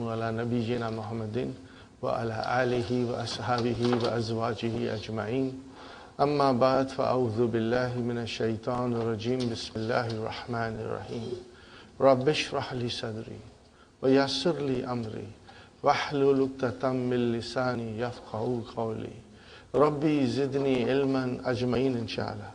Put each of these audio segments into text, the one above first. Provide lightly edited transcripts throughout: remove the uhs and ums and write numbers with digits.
وعلى نبينا محمد وعلى آله وأصحابه وأزواجه أجمعين أما بعد فأعوذ بالله من الشيطان الرجيم بسم الله الرحمن الرحيم رب اشرح لي صدري ويسر لي أمري واحلل عقدة من لساني يفقهوا قولي ربي زدني علما أجمعين إن شاء الله.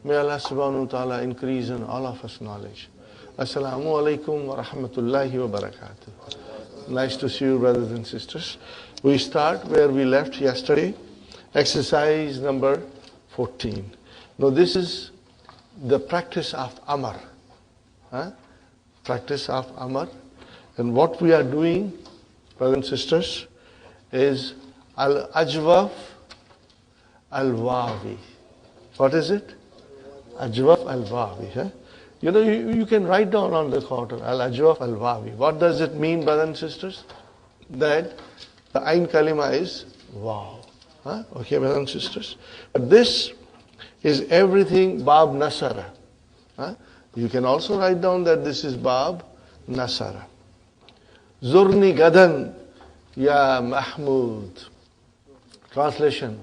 May Allah subhanahu wa ta'ala increase in all of us knowledge. Assalamu alaikum wa rahmatullahi wa barakatuh. Nice to see you, brothers and sisters. We start where we left yesterday, exercise number 14. Now this is the practice of Amr. Practice of Amr. And what we are doing, brothers and sisters, is Al-Ajwaf Al-Wawi. What is it? Ajwaf Al-Wawi. You know, you can write down on the corner, Al-Ajwaf Al-Wawi. What does it mean, brothers and sisters? That the Ain Kalima is wow. Okay, brothers and sisters. But this is everything Bab Nasara. You can also write down that this is Bab Nasara. Zurni Gadan Ya Mahmud. Translation.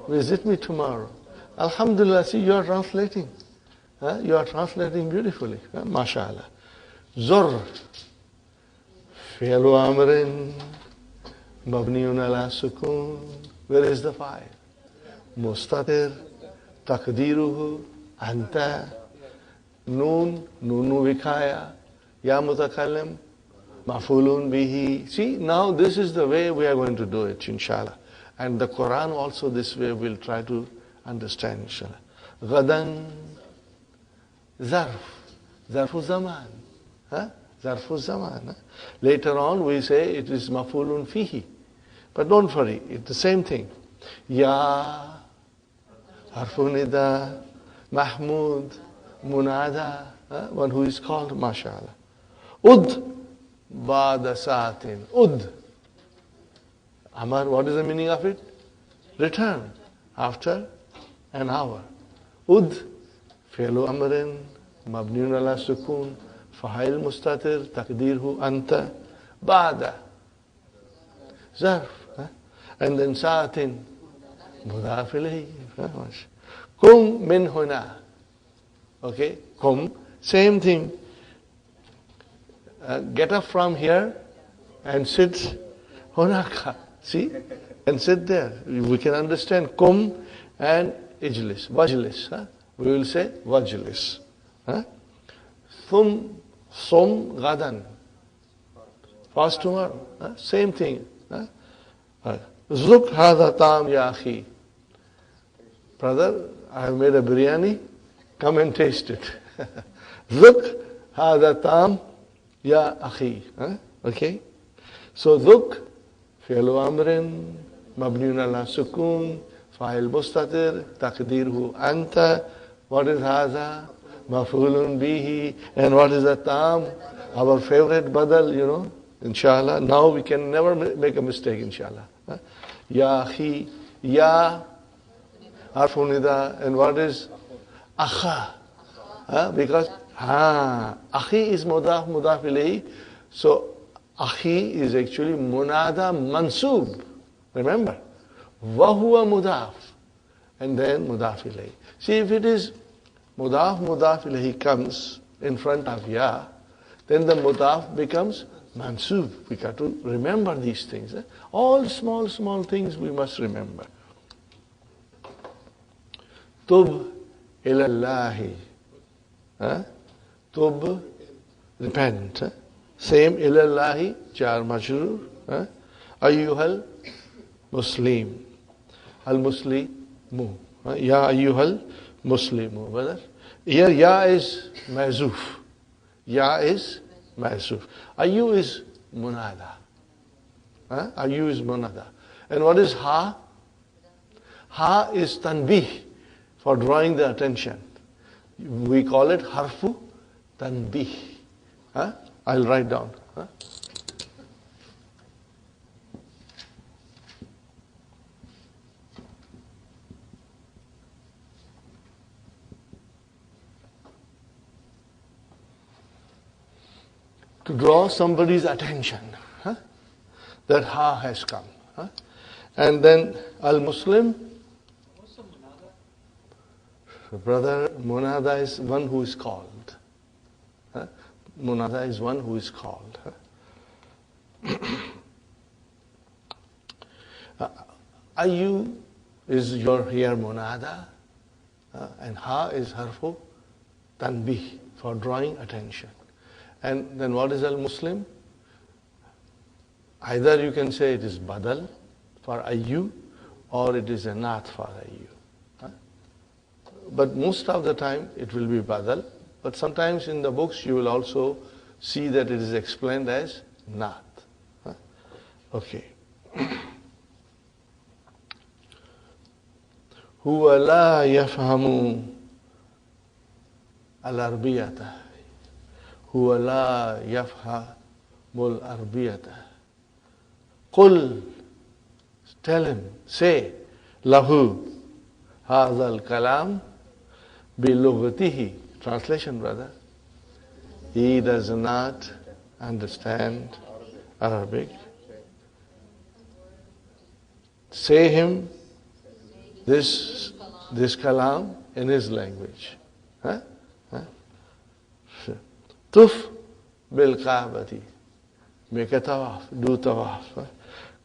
Visit me tomorrow. Alhamdulillah, see, you are translating. You are translating beautifully. MashaAllah. Zur. Fi'lu amrin. Mabniun ala sukun. Where is the file? Mustatir. Takdiruhu. Anta. Noon. Nunu vikaya. Ya mutakallim. Mafulun bihi. See, now this is the way we are going to do it, inshallah. And the Quran also this way we'll try to understand, inshallah. Ghadan, zarf, zarfu zaman. Zarfu zaman. Later on we say it is mafulun fihi. But don't worry, it's the same thing. Ya, harfu nida, mahmud, munada, one who is called, mashallah. Ud, ba'da sa'atin. Ud. Amar, what is the meaning of it? Return. After an hour. Ud, fi'lu amrin, mabniun ala sukun, fa'il mustatir, takdirhu anta, ba'da. Zarf. And then sa'atin, mudaf ilayhi. Kum min huna. Okay, kum, same thing. Get up from here and sit hunaka. See? And sit there. We can understand kum and ijlis. Wajlis. We will say wajlis. Thum, sum, gadan. Fast tomorrow. Same thing. Zuk hadha tam ya akhi. Brother, I have made a biryani. Come and taste it. Zuk hadha tam ya akhi. Okay? So zuk, fi'lu amrin, mabniun ala sukun, fa'il mustatir, takdirhu anta. What is hadha? Maf'ulun bihi. And what is the tam? Our favorite badal, you know, inshallah. Now we can never make a mistake, inshallah. Ya akhi, ya, harfu nida. And what is akha? Because akhi is mudaf ilayhi. So akhi is actually munada mansub. Remember? Wahuwa mudaf. And then mudaf ilayhi. See, if it is mudaf ilayhi comes in front of ya, then the mudaf becomes mansub. We got to remember these things. All small things we must remember. Tub ilallahi. Tub, repent. Same ilallahi, jar majrur. Ayyuhal muslim. Al muslimu. Ya ayyuhal muslimu. Brother. Here ya is mazuf. Ya is mazuf. Ayyu is munada. Ayyu is munada. And what is ha? Ha is tanbih, for drawing the attention. We call it harfu tanbih. I'll write down. to draw somebody's attention, that ha has come. And then al-Muslim, brother, munada is one who is called. Munada is one who is called. Ayu is your here munada, and ha is harfu tanbih, for drawing attention. And then what is al-Muslim? Either you can say it is badal for ayu, or it is a naat for ayu. But most of the time it will be badal. But sometimes in the books you will also see that it is explained as naat. Okay. Huwa la yafhamu al-arbiyata. Huwa la yafhamu al-arbiyata. Qul, tell him, say, lahu hadha al-kalam bilughatihi. Translation, brother. He does not understand Arabic. Say him this kalam in his language. Tuf bil Kaabati. Make a tawaf, do tawaf.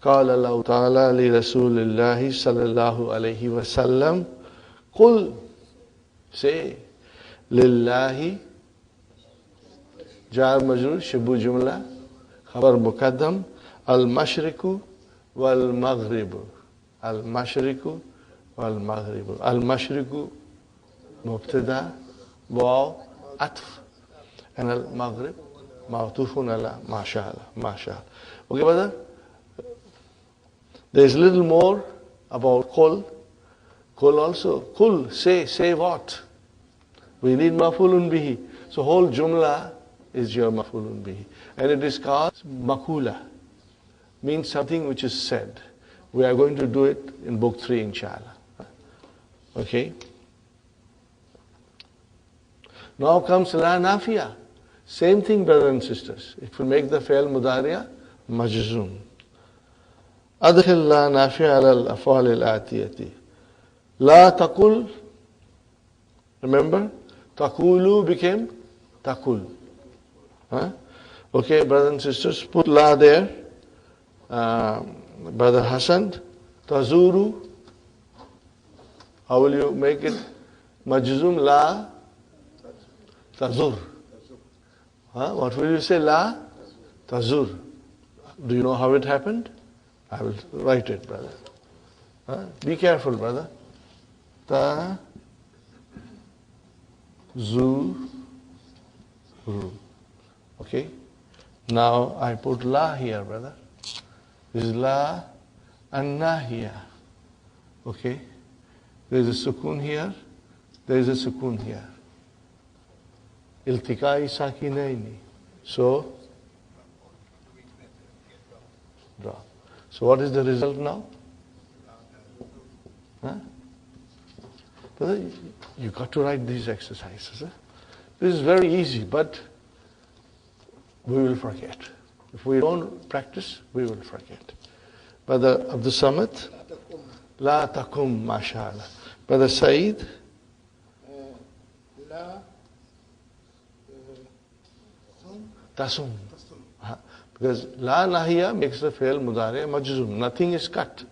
قال الله تعالى لرسول الله صلى الله عليه وسلم قل, say, lillahi jar majrur shibu jumla khabar muqaddam al mashriku wal maghribu. Al mashriku wal maghribu. Al mashriku mubtada waw atf, and al maghrib ma'tufun ala mashallah. Okay, brother? There is little more about qul. Qul also. Qul, say what? We need maf'ulun bihi. So whole jumla is your maf'ulun bihi. And it is called makula. Means something which is said. We are going to do it in book 3, inshallah. Okay? Now comes la nafiya. Same thing, brothers and sisters. If we make the fi'l mudariya, majzum. أدخل لا نافية على الأفعال الآتية. لا تقل, remember, تقولوا became تقول. Okay, brothers and sisters, put la there. Brother Hassan, tazuru. How will you make it? Majzum la tazur. What will you say? La tazur. Do you know how it happened? I will write it, brother. Be careful, brother. Ta zu ru. Okay. Now I put la here, brother. This is la and nahiya. Okay. There is a sukun here. There is a sukun here. Iltikai sakinaini. So draw. So what is the result now? Brother, you got to write these exercises. This is very easy, but we will forget. If we don't practice, we will forget. Brother Abdul Samad, la takum, mashallah. Brother Saeed, la tasum. Because la nahiya makes the fi'l mudariya majzum. Nothing is cut.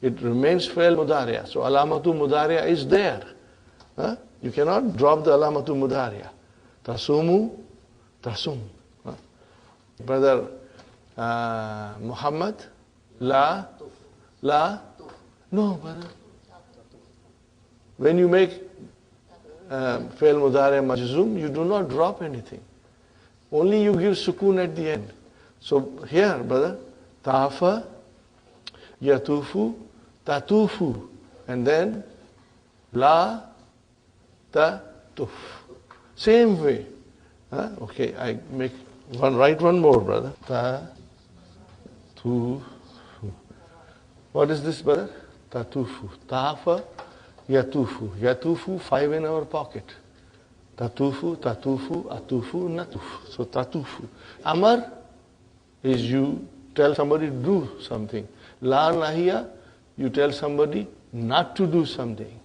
It remains fi'l mudariya. So alamatu mudariya is there. You cannot drop the alamatu mudariya. Tasumu, tasum. Brother Muhammad, la, no, brother. When you make fi'l mudariya majzum, you do not drop anything. Only you give sukun at the end. So here, brother, tafa, yatufu, tatufu, and then la, tatuf. Same way. Okay, I make write one more, brother. Ta, tu. What is this, brother? Tatufu. Tafa, yatufu. Yatufu, 5 in our pocket. Tatufu, tatufu, atufu, natufu. So tatufu. Amar is you tell somebody to do something. La nahiya, you tell somebody not to do something.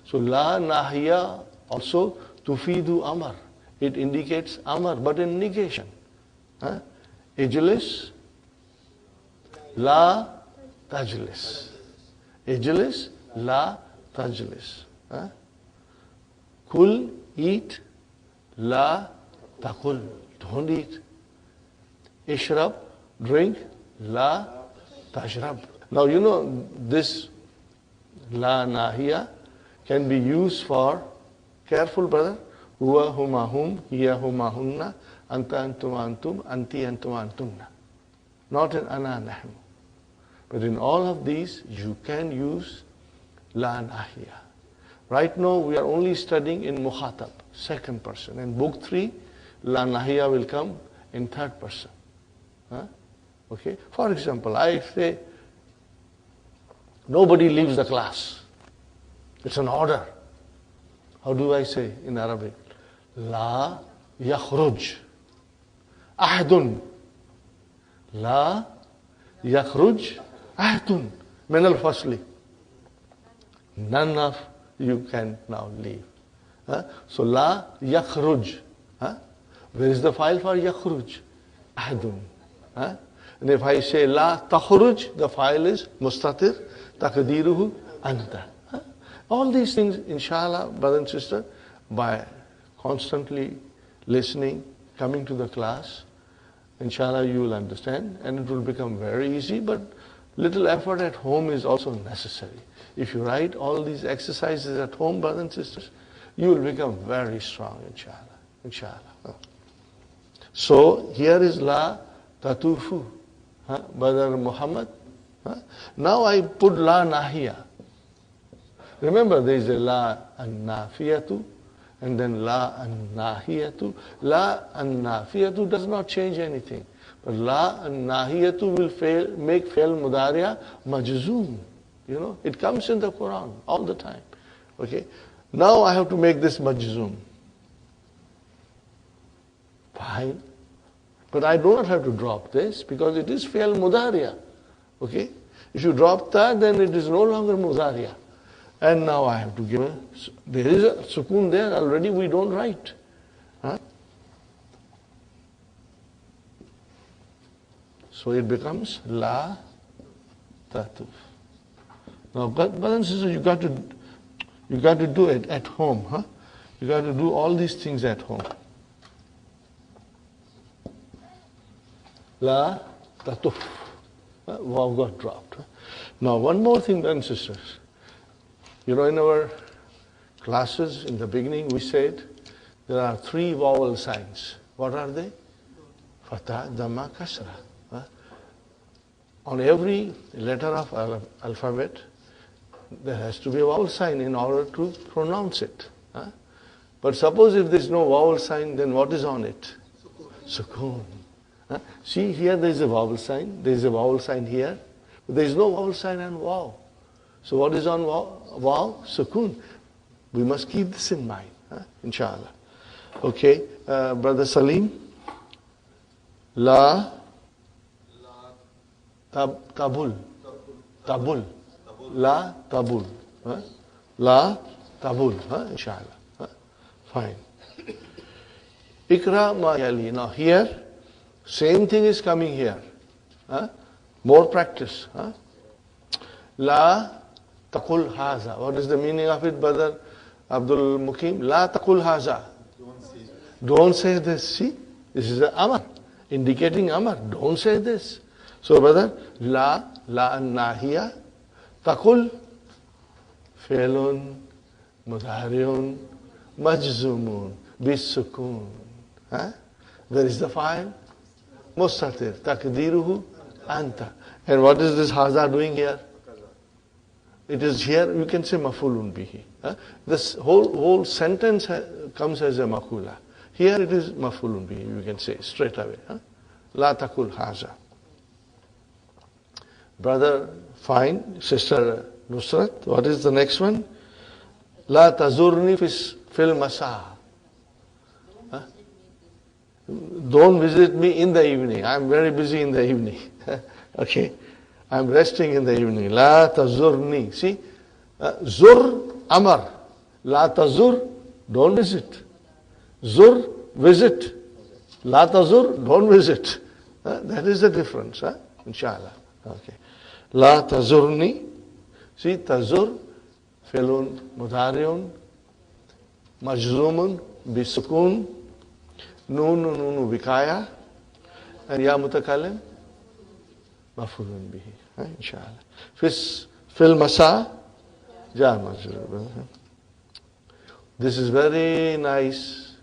So la nahiya also tufidu amar. It indicates amar, but in negation. Ijlis, la tajlis. Ijlis, la tajlis. Kul, eat, la takul. Don't eat. Ishrab, drink, la tashrab. Now you know this la nahiya can be used for, careful brother, huwa huma hum, hiya huma hunna, anta antum antum, anti antum antumna. Not in ana nahnu. But in all of these you can use la nahiya. Right now we are only studying in mukhatab, second person. In book 3, la nahiya will come in third person. Okay? For example, I say, nobody leaves the class. It's an order. How do I say in Arabic? La yakhruj ahadun. La yakhruj ahadun min al-fasli. None of you can now leave. So la yakhruj. Where is the file for yakhruj? Ahadun. And if I say la takhruj, the file is mustatir, taqdiruhu anta. All these things, inshallah, brother and sister, by constantly listening, coming to the class, inshallah you will understand and it will become very easy, but little effort at home is also necessary. If you write all these exercises at home, brothers and sisters, you will become very strong, inshallah. Inshallah. So here is la tatufu, Brother Muhammad. Now I put la nahiya. Remember there is a la an-nafiyatu and then la an-nahiyatu. La an-nafiyatu does not change anything. But la an-nahiyatu will make fail mudariya majzoom. You know, it comes in the Quran all the time. Okay. Now I have to make this majzoom. Fine. But I do not have to drop this because it is fail mudariya. Okay. If you drop that, then it is no longer mudariya. And now I have to give there is a sukoon there already, we don't write. So it becomes la tatuf. Now, brothers and sisters, you got to do it at home. You got to do all these things at home. La tatuf. Wow got dropped. Now, one more thing, brothers and sisters. You know, in our classes, in the beginning, we said there are 3 vowel signs. What are they? Fatha, Dhamma, Kasra. On every letter of alphabet, there has to be a vowel sign in order to pronounce it. But suppose if there is no vowel sign, then what is on it? Sukoon. See, here there is a vowel sign. There is a vowel sign here. But there is no vowel sign on wow. So what is on wow? Sukoon. We must keep this in mind, inshallah. Okay, Brother Salim. La tabul. Tabul. La tabul. La tabul, inshallah. Fine. Ikra ma yali. Now here, same thing is coming here. More practice. La taqul haza. What is the meaning of it, Brother Abdul Mukim? La taqul haza. Don't say this. See, this is an amar, indicating amar. Don't say this. So, brother, la nahiya, taqul, fi'lun, mudhariun, majzumun, bisukun. Where is the file? Mustatir, taqdiruhu, anta. And what is this haza doing here? It is here, you can say mafulun bihi. This whole sentence comes as a makula. Here it is mafulun bihi, you can say straight away. La takul haza. Brother, fine. Sister Nusrat, what is the next one? La tazurni fil masa. Don't visit me in the evening. I'm very busy in the evening. Okay. I'm resting in the evening. La tazurni. See? Zur, amar. La tazur, don't visit. Zur, visit. La tazur, don't visit. That is the difference, inshallah. Okay. La tazurni. See, tazur, felun mudariun, majzumun, bisukun, nunu vikaya, and ya mutakalim, mafulun bihi. Inshallah. Fil masa, ja majrur. This is very nice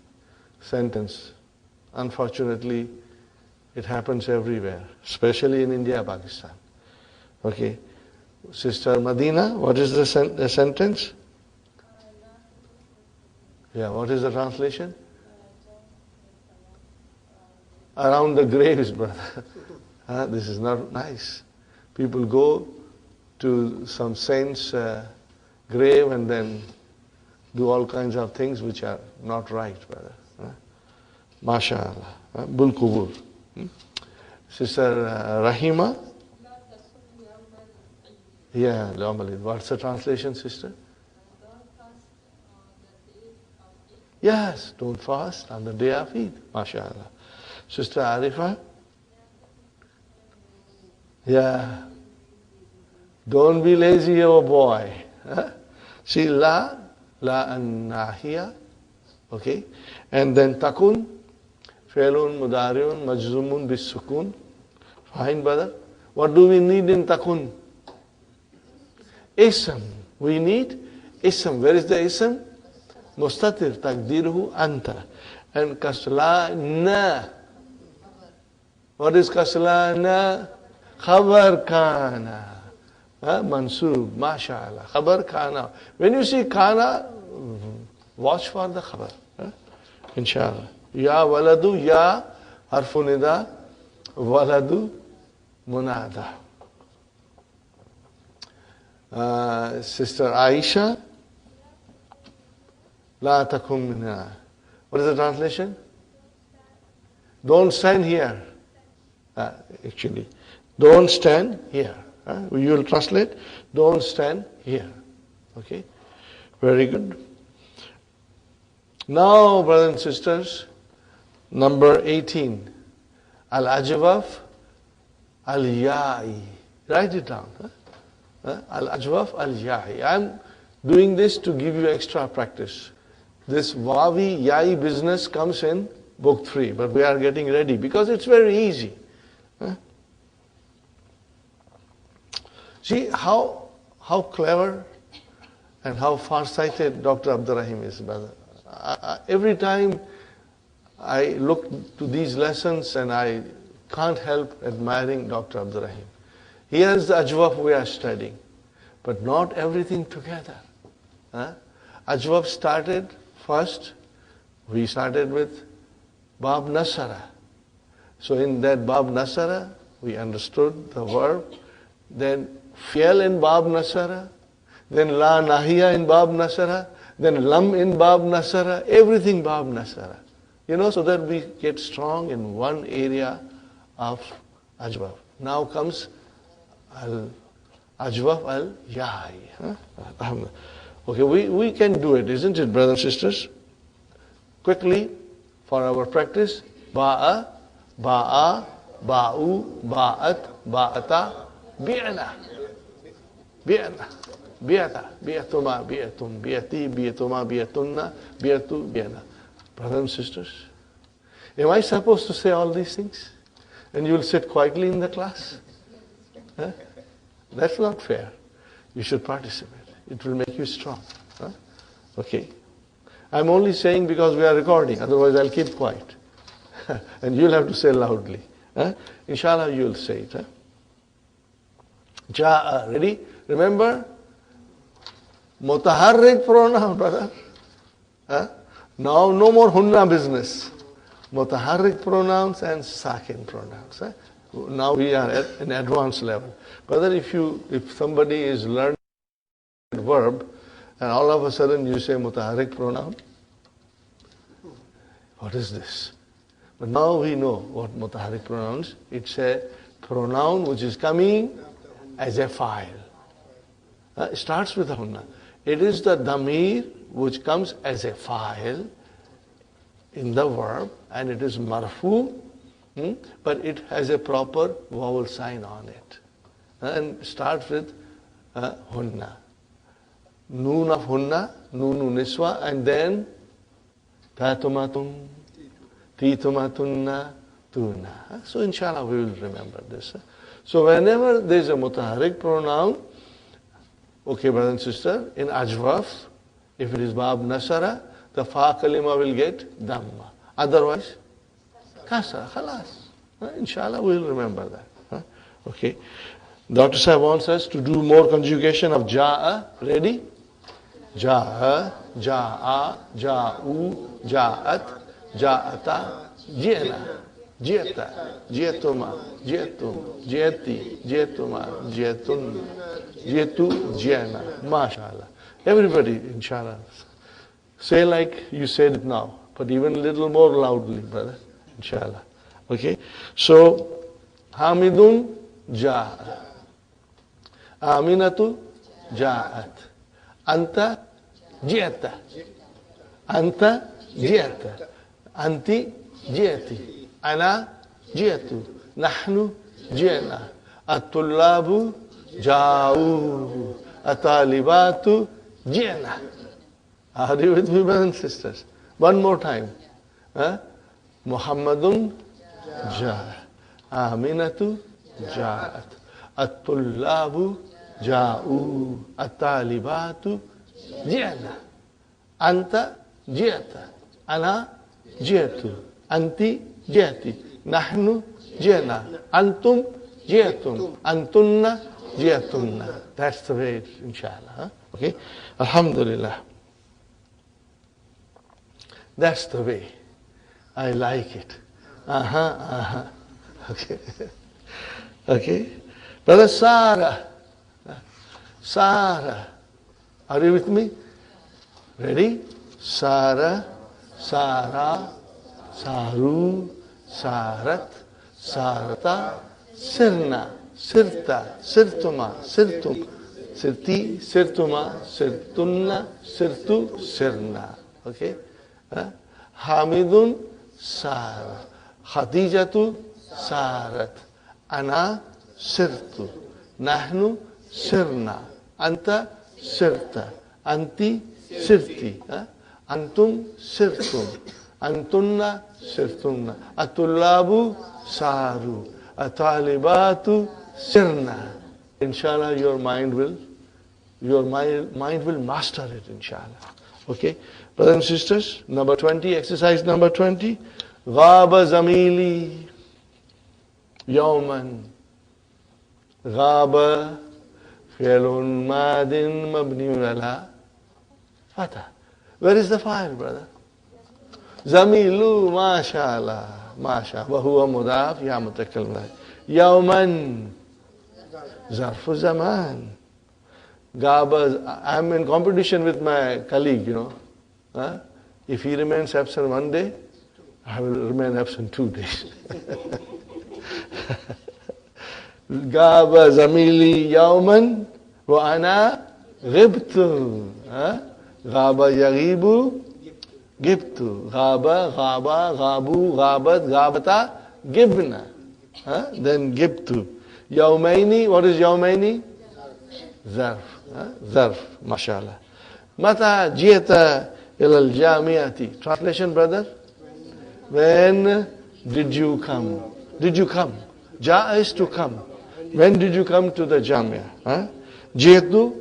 sentence. Unfortunately, it happens everywhere, especially in India, Pakistan. Okay. Sister Madina, what is the sentence? Yeah, what is the translation? Around the graves, brother. This is not nice. People go to some saint's grave and then do all kinds of things which are not right, brother. MashaAllah. Bul Kubur. Sister Rahima? Yeah, what's the translation, sister? Yes, don't fast on the day of Eid. MashaAllah. Sister Arifa? Yeah. Don't be lazy, oh boy. See, la an-nahiya. Okay. And then takun, felun, mudariun, majzumun, bisukun. Fine, brother. What do we need in takun? Ism. We need ism. Where is the ism? Mustatir, takdiruhu, anta. And kaslana. What is kaslana? Khabar kana. Mansub, mashallah. Khabar kana. When you see kana, watch for the khabar. Inshallah. Ya waladu, ya harfu nida, waladu munada. Sister Aisha, la takum minna. What is the translation? Don't stand here. Actually, don't stand here. You will translate, don't stand here. Okay? Very good. Now, brothers and sisters, number 18. Al-Ajwaf, Al-Ya'i. Write it down. Al-Ajwaf, Al-Ya'i. I'm doing this to give you extra practice. This Wawi, Ya'i business comes in book 3, but we are getting ready because it's very easy. See how clever and how far-sighted Dr. Abdul Rahim is, brother. Every time I look to these lessons and I can't help admiring Dr. Abdul Rahim. Here's the Ajwaf we are studying, but not everything together. Ajwaf started first, we started with Bab Nasara. So in that Bab Nasara, we understood the verb, then Fi'al in Bab Nasara, then La Nahiya in Bab Nasara, then Lam in Bab Nasara, everything Bab Nasara. So that we get strong in one area of Ajwaf. Now comes Ajwaf al-Ya'i. Okay, we can do it, isn't it, brothers and sisters? Quickly, for our practice, Ba'a, Ba'a, Ba'u, Ba'at, Ba'ata, Bi'ana. Bi'ana. Bi'ata. Bi'atuma, Bi'atum, Bi'ati, Bi'atuma, Bi'atunna, Bi'atu, Bi'ana. Brothers and sisters, am I supposed to say all these things? And you will sit quietly in the class? That's not fair. You should participate. It will make you strong. Okay. I'm only saying because we are recording, otherwise I'll keep quiet. And you'll have to say loudly. Inshallah, you'll say it. Ja'a, ready? Remember? Mutaharrik pronoun, brother. Now, no more hunna business. Mutaharrik pronouns and sakin pronouns. Now we are at an advanced level. Brother, if somebody is learning a verb, and all of a sudden you say mutaharrik pronoun, what is this? But now we know what mutaharrik pronouns. It's a pronoun which is coming as a file. It starts with hunna. It is the damir which comes as a file in the verb, and it is marfu, but it has a proper vowel sign on it. And starts with hunna. Noon of hunna, noonu niswa, and then tatumatun, titumatunna, tuna. So inshallah we will remember this. So whenever there is a mutaharrik pronoun, okay, brother and sister, in ajwaf, if it is bab nasara, the fa kalima will get dhamma. Otherwise, kasra, khalas. Inshallah we will remember that. Okay. Dr. Sahib wants us to do more conjugation of ja'a. Ready? Ja'a, ja'a, ja'u, ja'at, ja'ata, ji'na, ji'ta, ji'tuma, ji'tum, ji'ti, ji'tuma, ji'tun, ji'tu, ji'na. MashaAllah. Everybody, inshallah. Say like you said it now, but even a little more loudly, brother. Inshallah. Okay? So, Hamidun, ja'a. Aminatu, ja'at. Anta, ji'ata. Anta, ji'ata. Anti, ji'ati. Ana, ji'atu. Nahnu, ji'na. At-tullabu, ja'u. At-talibatu, ji'na. Are you with me, brothers and sisters? One more time. Muhammadun, ja'a. Aminatu, ja'at. At-tullabu, ja'u. At-talibatu, ji'na. Anta, ji'ata. Ana, ji'atu. Anti, ji'ati. Nahnu, ji'na. Antum, ji'atum. Antunna, ji'atunna. That's the way it's, inshallah. Okay? Alhamdulillah. That's the way. I like it. Okay. Okay. Brother Sarah. Sarah. Are you with me? Ready? Sarah, Sarah, Saru, Sarat, Sarata, Sirna, Sirta, Sirtuma, Sirtum, Sirti, Sirtuma, Sirtunna, Sirtu, Sirna. Okay? Hamidun, Sar. Khadijatu, Sarat. Ana, Sirtu. Nahnu, Sirna. Anta, Sirta. Anti, Sirti. Antum, Sirtum. Antunna, Sirtunna. Atullabu, Saru. Atalibatu, Sirna. Inshallah, your mind will master it, inshallah. Okay? Brothers and sisters, number 20, exercise number 20. Ghaba zamili yawman. Ghaba fi'lun madin mabniun ala fatah. Where is the file, brother? Zamilu, mashallah, mashallah. Wa huwa mudaf, ya mutakallim. Yawman, zarfu zaman. Gaba, I'm in competition with my colleague, you know. If he remains absent one day, I will remain absent 2 days. Gaba zamili yawman wa ana ghibtu. Gaba yaghibu gibtu. Gaba, gaba, gabu, gabat, gabata, gibna. Then gibtu. Yawmaini, what is yawmaini? Zarf. Zarf, mashallah. Mata jiyata ilal jamiati. Translation, brother? When did you come? Did you come? Ja is to come. When did you come to the jamia? Jiyatu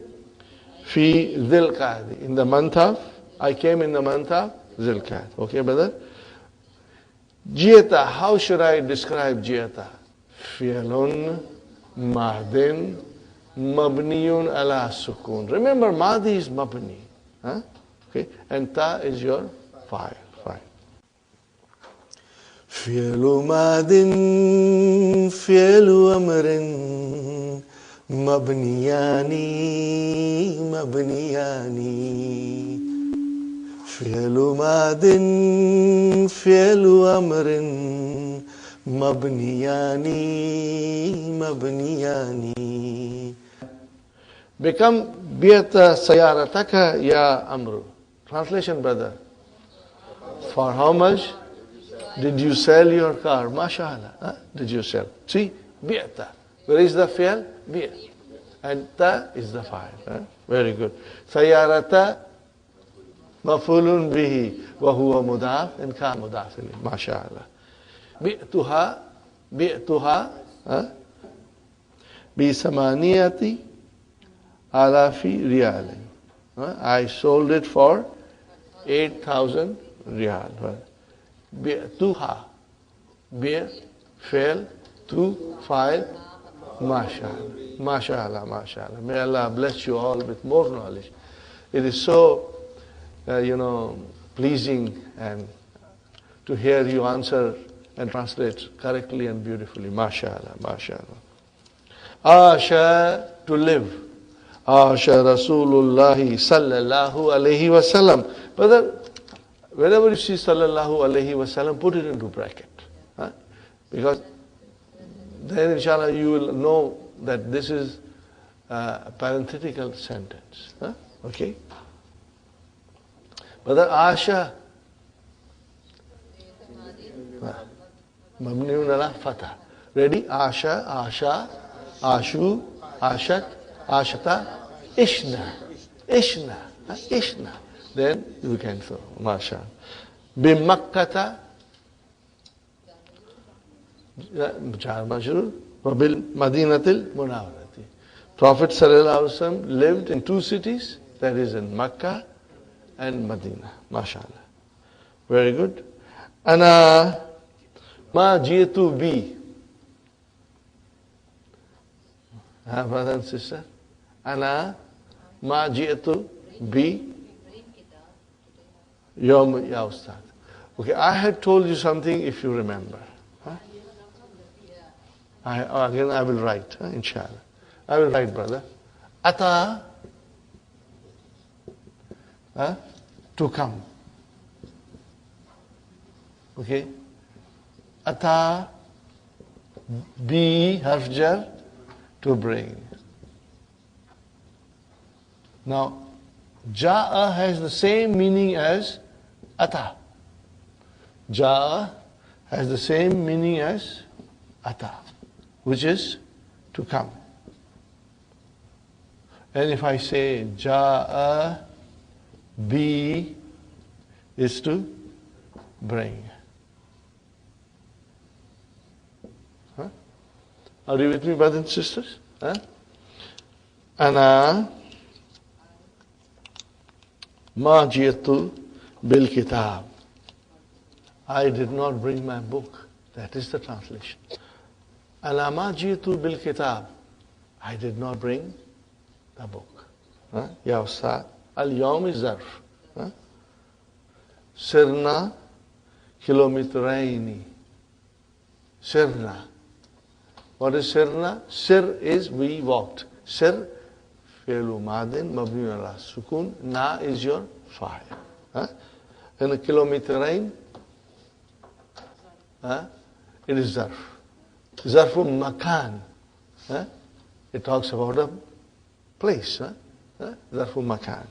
fi dhil qa'di. In the month of, I came in the month of dhil qa'd. Okay, brother? Jiyata, how should I describe jiyata? Fi'lun mahdin mabniyun ala sukun. Remember, Madi is mabni. Okay? And ta is your file. Fi'lu madin, fi'lu amrin, mabniyani, mabniyani. فعل ماض فعل أمر مبنيان مبنيان. Become بيت سيارتك يا أمر. Translation, brother. For how much did you sell your car? MashaAllah. Huh? Did you sell? See, bi'ta. Where is the fi'l? Bi'. And ta is the fa'il. Huh? Very good. Sayyarata mafulun bihi wa huwa mudaf and ka mudaf ilayh. MashaAllah. Bi'tuha bi samaniyati alafi riyal. I sold it for 8,000 riyal. Bi'tuha. Bi' fail to file. MashaAllah. MashaAllah. MashaAllah. May Allah bless you all with more knowledge. It is so, pleasing and to hear you answer and translate correctly and beautifully. MashaAllah. MashaAllah. Asha, to live. Asha Rasulullah sallallahu alayhi wa sallam. Brother, wherever you see sallallahu alayhi wa sallam, put it into bracket. Huh? Because then inshallah you will know that this is a parenthetical sentence. Huh? Okay? Brother, Asha. Mabniun ala fatah. Ready? Asha, Asha, Ashu, Ashat, Ashata, Ishna. Ishna. Ishna. Then you can throw. Masha. Bimakkata. Jar Majrur. Wabil Madinatil Munawwarati. Prophet sallallahu alaihi wasallam lived in two cities, that is in Makkah and Madina. MashaAllah. Very good. Ana ma jitu bi. Brother and sister. Ana ma jitu bi. Yom ya Ustad. Okay, I had told you something if you remember. Huh? Again I will write, inshallah. I will write, brother. Ata, to come. Okay. Ata, bi, harf jar, to bring. Now, ja'a has the same meaning as ata. Ja'a has the same meaning as ata, which is to come. And if I say ja'a bi is to bring. Huh? Are you with me, brothers and sisters? Huh? Ana ma jitu bil kitab. I did not bring my book. That is the translation. Ana ma jitu bil kitab. I did not bring the book. Ya Ustad. Al-yawm is zarf. Sirna kilometraini. Sirna. What is sirna? Sir is we walked. Sir, fi'lu madin, mabni ala sukun. Na is your fa'il. And a kilometrain, it is zarf. Zarfu makan. It talks about a place. Zarfu makan.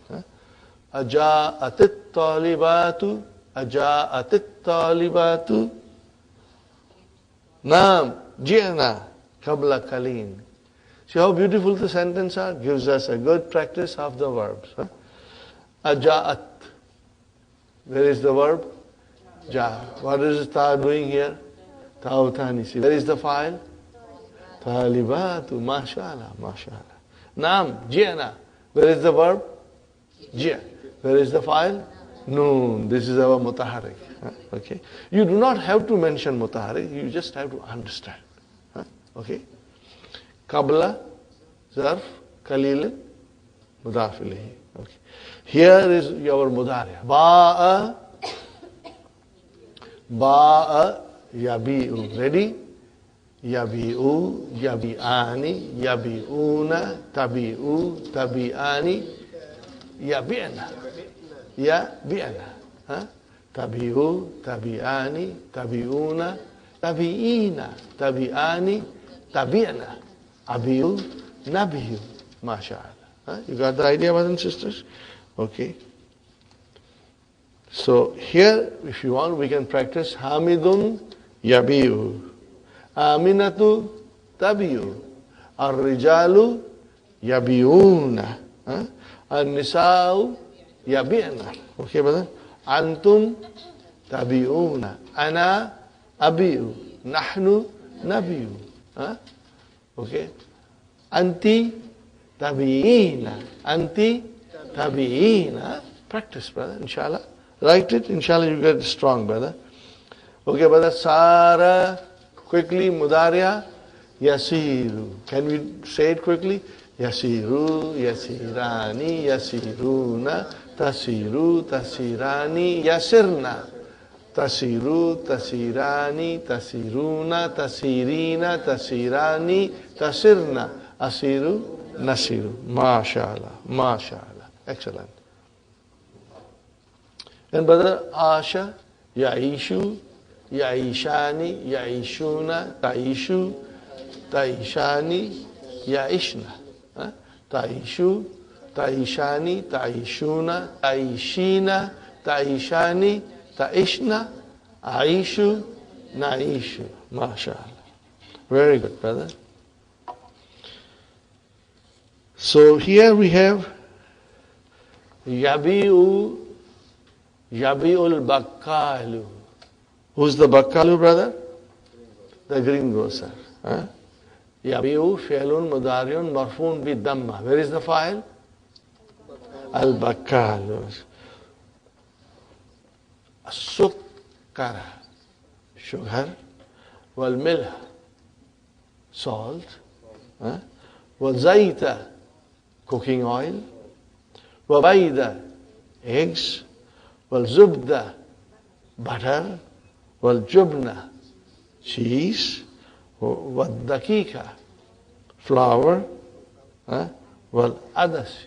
Aja'atit talibatu. Aja'atit talibatu. Naam, ji'na, kabla kalin. See how beautiful the sentence are? Gives us a good practice of the verbs. Aja'at. Where is the verb? Ja. What is ta doing here? Ta'utani. See, where is the file? Talibatu. MashaAllah. MashaAllah. Naam. Ji'na. Where is the verb? Ji'. Where is the file? Noon. This is our mutaharik. Okay. You do not have to mention mutaharik. You just have to understand. Okay. Qabla, zarf, kalil, mudaf ilayhi. Okay. Here is your mudari. Ba'a, yabi'u. Ready? Yabi'u, yabi'ani, yabi'una, tabi'u, tabi'ani, yabi'na. yabi'na. Tabi'u, tabi'ani, tabi'una, tabi'ina, tabi'ani, tabi'na. Abiyu, nabiyu. MashaAllah. You got the idea, brothers and sisters? Okay. So here, if you want, we can practice Hamidun yabiyu, Aminatu tabiyu, Ar-rijalu yabiyuna, An-nisa'u yabi'na. Okay, brother? Antum tabi'una, Ana abiyu, Nahnu nabiyu. Okay? Anti tabi'ina, Anti tabi'ina. Practice, brother, inshallah. Write it, inshallah you get strong, brother. Okay, brother. Sara, quickly, Mudariya, Yasiru. Can we say it quickly? Yasiru, Yasirani, Yasiruna, Tasiru, Tasirani, Yasirna. Tasiru, Tasirani, Tasiruna, Tasirina, Tasirani, Tasirna. Asiru, Nasiru. MashaAllah, MashaAllah. Excellent. And brother, Asha, Yaishu, Yaishani, Yaishuna, Taishu, Taishani, Yaishna. Taishu, Taishani, Taishuna, Taishina, Taishani, Taishna, Aishu, Naishu. MashaAllah. Very good, brother. So here we have Yabi'u, Yabi'ul Bakkalu. Who's the Bakkalu, brother? The greengrocer. Yabi'u fi'lun mudari'un marfu'un bi damma. Where is the file? Al Bakkalu. Sukkara, sugar. Wal milh, salt. Wal zayta, cooking oil. Wal bayda, eggs. Wal zubda, butter. Wal jubna, cheese. Wal dakika, flour. Wal adas,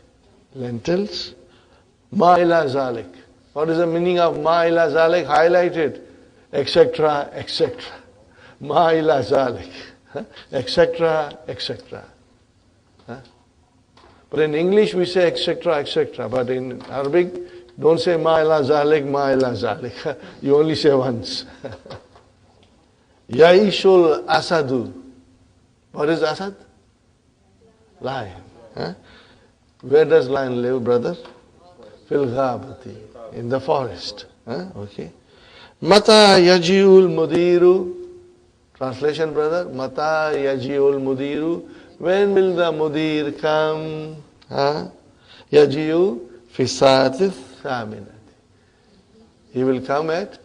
lentils. Ma ila zalik. What is the meaning of ma ila zalik? Highlight it. Etc., etc. Ma ila zalik. Etc., etc. But in English we say etc., etc. But in Arabic, don't say ma ila zalik, ma ila zalik. You only say once. Yaishul asadu. What is asad? Lion. Where does lion live, brother? Fil ghabati. In the forest. Okay. Mata yajiul mudiru. Translation, brother. Mata yajiul mudiru. When will the mudir come? Yajiu fi sa'ati thaminati. He will come at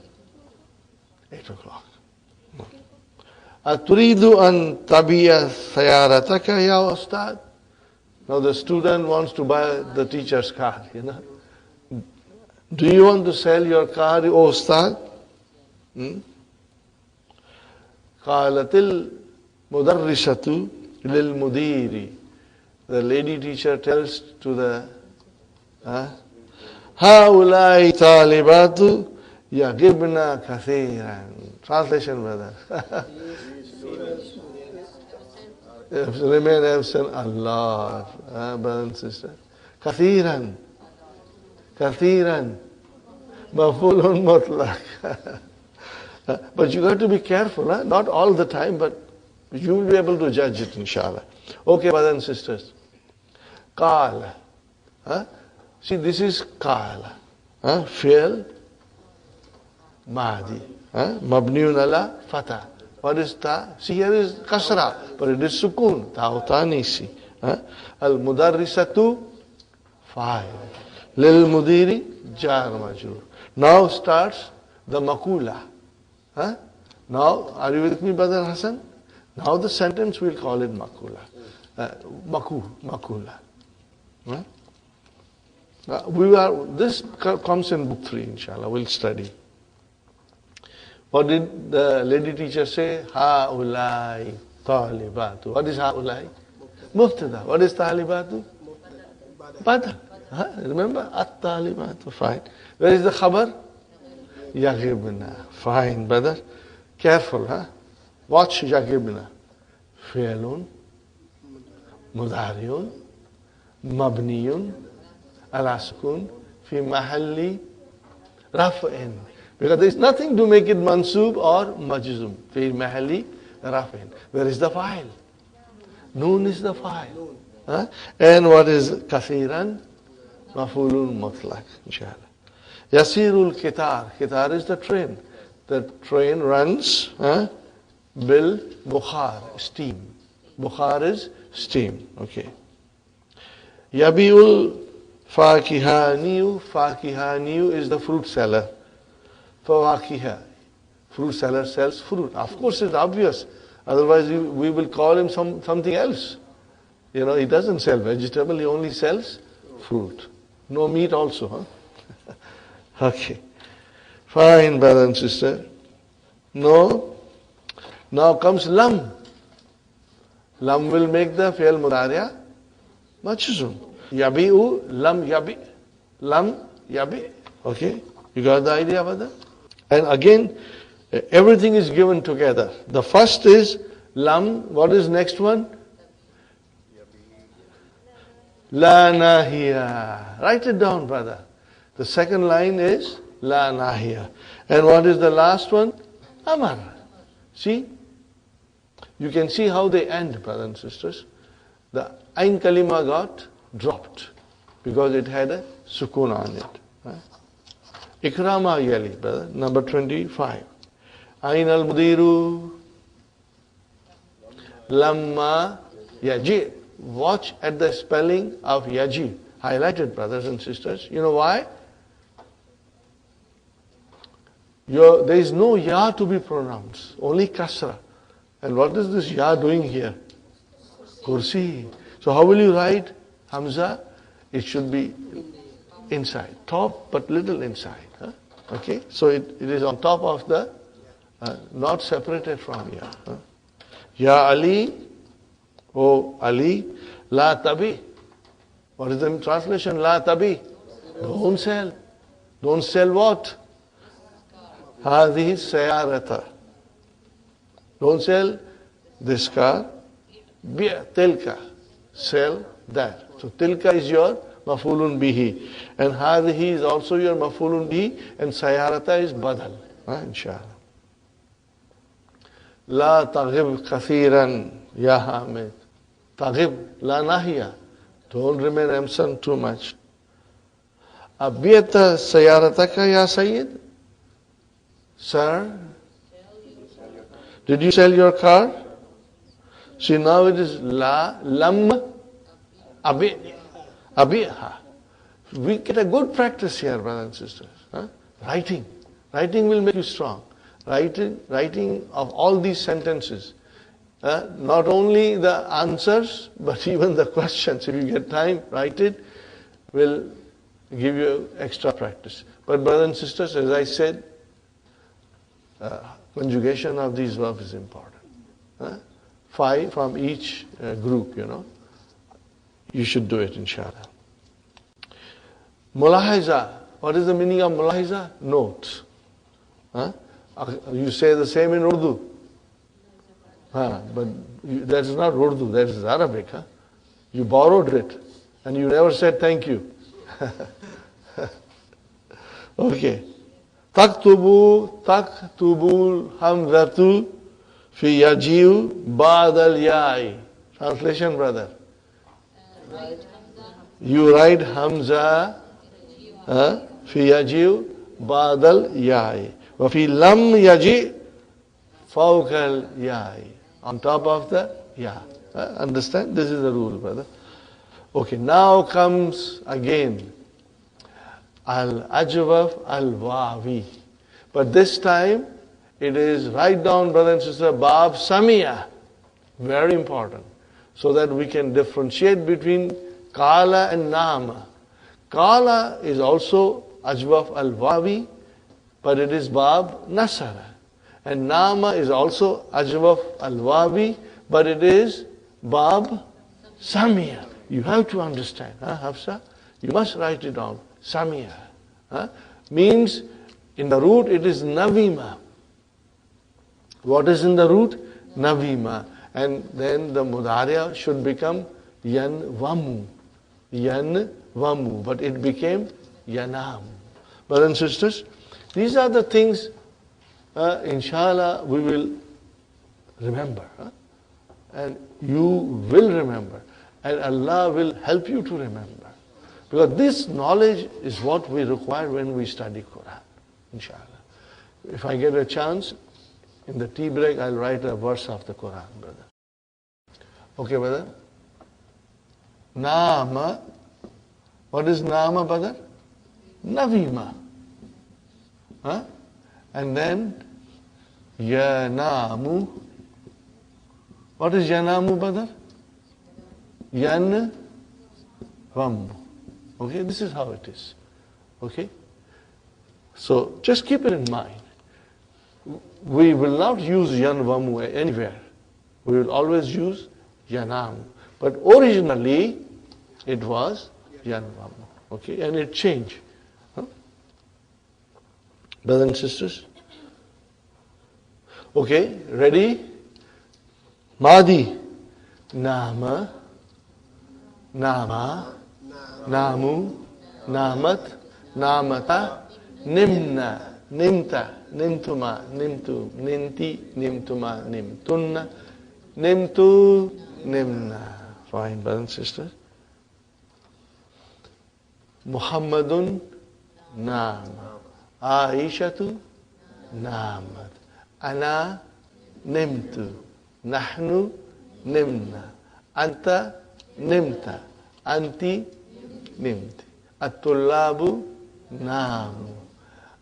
8 o'clock. Aturidu an tabiya sayarataka ya ustad. Now the student wants to buy the teacher's car, Do you want to sell your car, O ustad? Qalatil mudarrisatu lil mudiri. The lady teacher tells to the Haulai talibatu yaghibna kathiran. Translation, brother. Remain absent. Allah, brother and sister. Kathiran. Kathiran. Mafulun mutlaq. But you got to be careful, not all the time, but you will be able to judge it, inshallah. Okay, brothers and sisters. Qala. See, this is qala. Fi'l Mahdi. Mabniun ala fatah. What is ta? See, here is kasra, but it is sukun. Ta'utanisi. Al mudarrisatu fa'il. Lil mudiri jar majur. Now starts the makula. Now, are you with me, brother Hassan? Now the sentence we'll call it makula. Makula. This comes in book 3, inshallah. We'll study. What did the lady teacher say? Ha'ulai talibatu. What is ha'ulai? Muftada. What is talibatu? Badal. Remember? At-talimatu. Fine. Where is the khabar? Yaghibna. Fine, brother. Careful, huh? Watch yaghibna. Fi'lun, mudariun, mabniyun, ala sukun, fi mahalli raf'in. Because there is nothing to make it mansub or majzum. Fi mahalli raf'in. Where is the fa'il? Noon is the fa'il. Huh? And what is kathiran? Mafulun mutlaq, inshallah. Yasirul kitar. Kitar is the train. The train runs bil bukhar, steam. Bukhar is steam. Okay. Yabiul fakihaniyu. Fakihaniyu is the fruit seller. Fawakiha. Fruit seller sells fruit. Of course, it's obvious. Otherwise, we will call him something else. You know, he doesn't sell vegetable, he only sells fruit. No meat also, huh? Okay. Fine, brother and sister. No. Now comes lam. Lam will make the fi'l mudari'a majzum. Yabi'u, lam yabi. Lam yabi. Okay. You got the idea about that? And again, everything is given together. The first is lam. What is next one? La nahiya. Write it down, brother. The second line is la nahiya. And what is the last one? Amar. See? You can see how they end, brothers and sisters. The ain kalima got dropped because it had a sukun on it. Ikrama yali, brother. Number 25. Ain al mudiru lamma yaji. Watch at the spelling of yaji. Highlighted, brothers and sisters. You know why? There is no ya to be pronounced, only kasra. And what is this ya doing here? Kursi. So how will you write hamza? It should be inside, top but little inside. Huh? Okay, so it is on top of the, not separated from ya. Huh? Ya Ali, O Ali, la tabi. What is the translation? La tabi. Don't sell. Don't sell what? Hadhihi sayarata. Don't sell this car. Bi' tilka. Sell that. So tilka is your mafulun bihi. And hadhihi is also your mafulun bihi. And sayarata is badal. Inshallah. La taghib kathiran ya Hamid. Taghib la nahiya. Don't remain absent too much. Abiyata sayarataka ya Sayyid? Sir, did you sell your car? See, now it is lam, abiha. We get a good practice here, brothers and sisters. Huh? Writing. Writing will make you strong. Writing of all these sentences. Not only the answers, but even the questions. If you get time, write it. Will give you extra practice. But brothers and sisters, as I said, conjugation of these verbs is important. 5 from each group, you know. You should do it, inshallah. Mulahiza. What is the meaning of mulahiza? Note. You say the same in Urdu. But that is not Urdu, that is Arabic. You borrowed it and you never said thank you. Okay. Taktubul hamzatu fi yajiu ba'dal ya'i. Translation, brother. You write hamza fi yajiu ba'dal ya'i. Wa fi lam yaji fawqal ya'i. On top of the ya. Understand? This is the rule, brother. Okay, now comes again al-ajwaf al-wawi. But this time it is, write down, brother and sister, bab samia. Very important. So that we can differentiate between kala and nama. Kala is also ajwaf al-wawi, but it is bab nasara. And nama is also ajwaf al-wawi, but it is bab samia. You have to understand, Hafsa? You must write it down. Samia. Means in the root it is Navima. What is in the root? Navima. And then the Mudariya should become Yanvamu. Yanvamu. But it became Yanam. Brothers and sisters, these are the things, inshallah, we will remember. And you will remember. And Allah will help you to remember. Because this knowledge is what we require when we study Quran, inshallah. If I get a chance, in the tea break, I'll write a verse of the Quran, brother. Okay, brother? Nama. What is Nama, brother? Navima. And then Yanamu. What is Yanamu, brother? Yanvamu. Okay, this is how it is. Okay? So just keep it in mind. We will not use Yanvamu anywhere. We will always use Yanamu. But originally, it was Yanvamu. Okay? And it changed. Brothers and sisters? Okay, ready? Madi. Nama. Nama. Namu. Namat. Namata. Nimna. Nimta. Nimtuma. Nimtu. Ninti. Nimtuma. Nimtunna. Nimtu. Nimna. Fine, brothers and sisters. Muhammadun. Nama. Aishatu. Namat. Ana. Nimtu. Nahnu. Nimna. Anta. Nimta. Anti. Nimti. At-tullabu. Namu.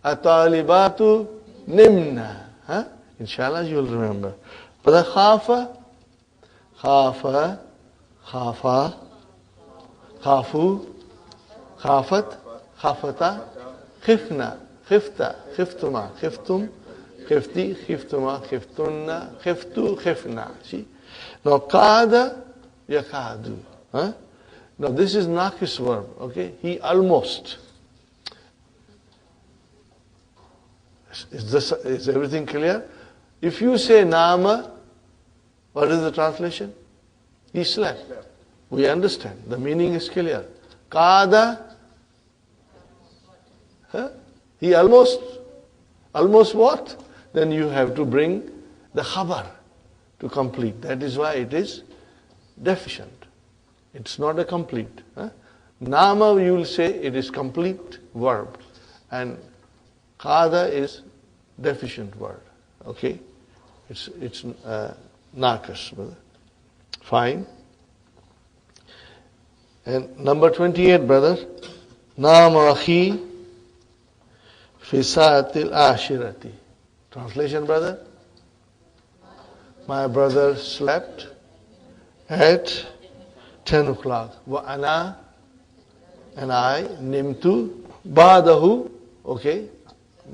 At-talibatu. Nimna. Inshallah you'll remember. But the khafa. Khafa. Khafa. Khafu. Khafat. Khafata. Khifna. Khifta. Khiftuma. Khiftum. Khifti. Khiftuma. Khiftunna. Khiftu. Khifna. See? Now, kada. Yakadu. Now, this is nakis verb. Okay? He almost. Is everything clear? If you say nama, what is the translation? He slept. We understand. The meaning is clear. Kada. He almost what? Then you have to bring the khabar to complete. That is why it is deficient. It's not a complete. Nama, you will say it is complete verb. And kada is deficient word. Okay? It's nakas, brother. Fine. And number 28, brother. Nama akhi fi sa'atil ashirati. Translation, brother? My brother slept at 10 o'clock. Wa ana, and I, nimtu, ba'dahu, okay?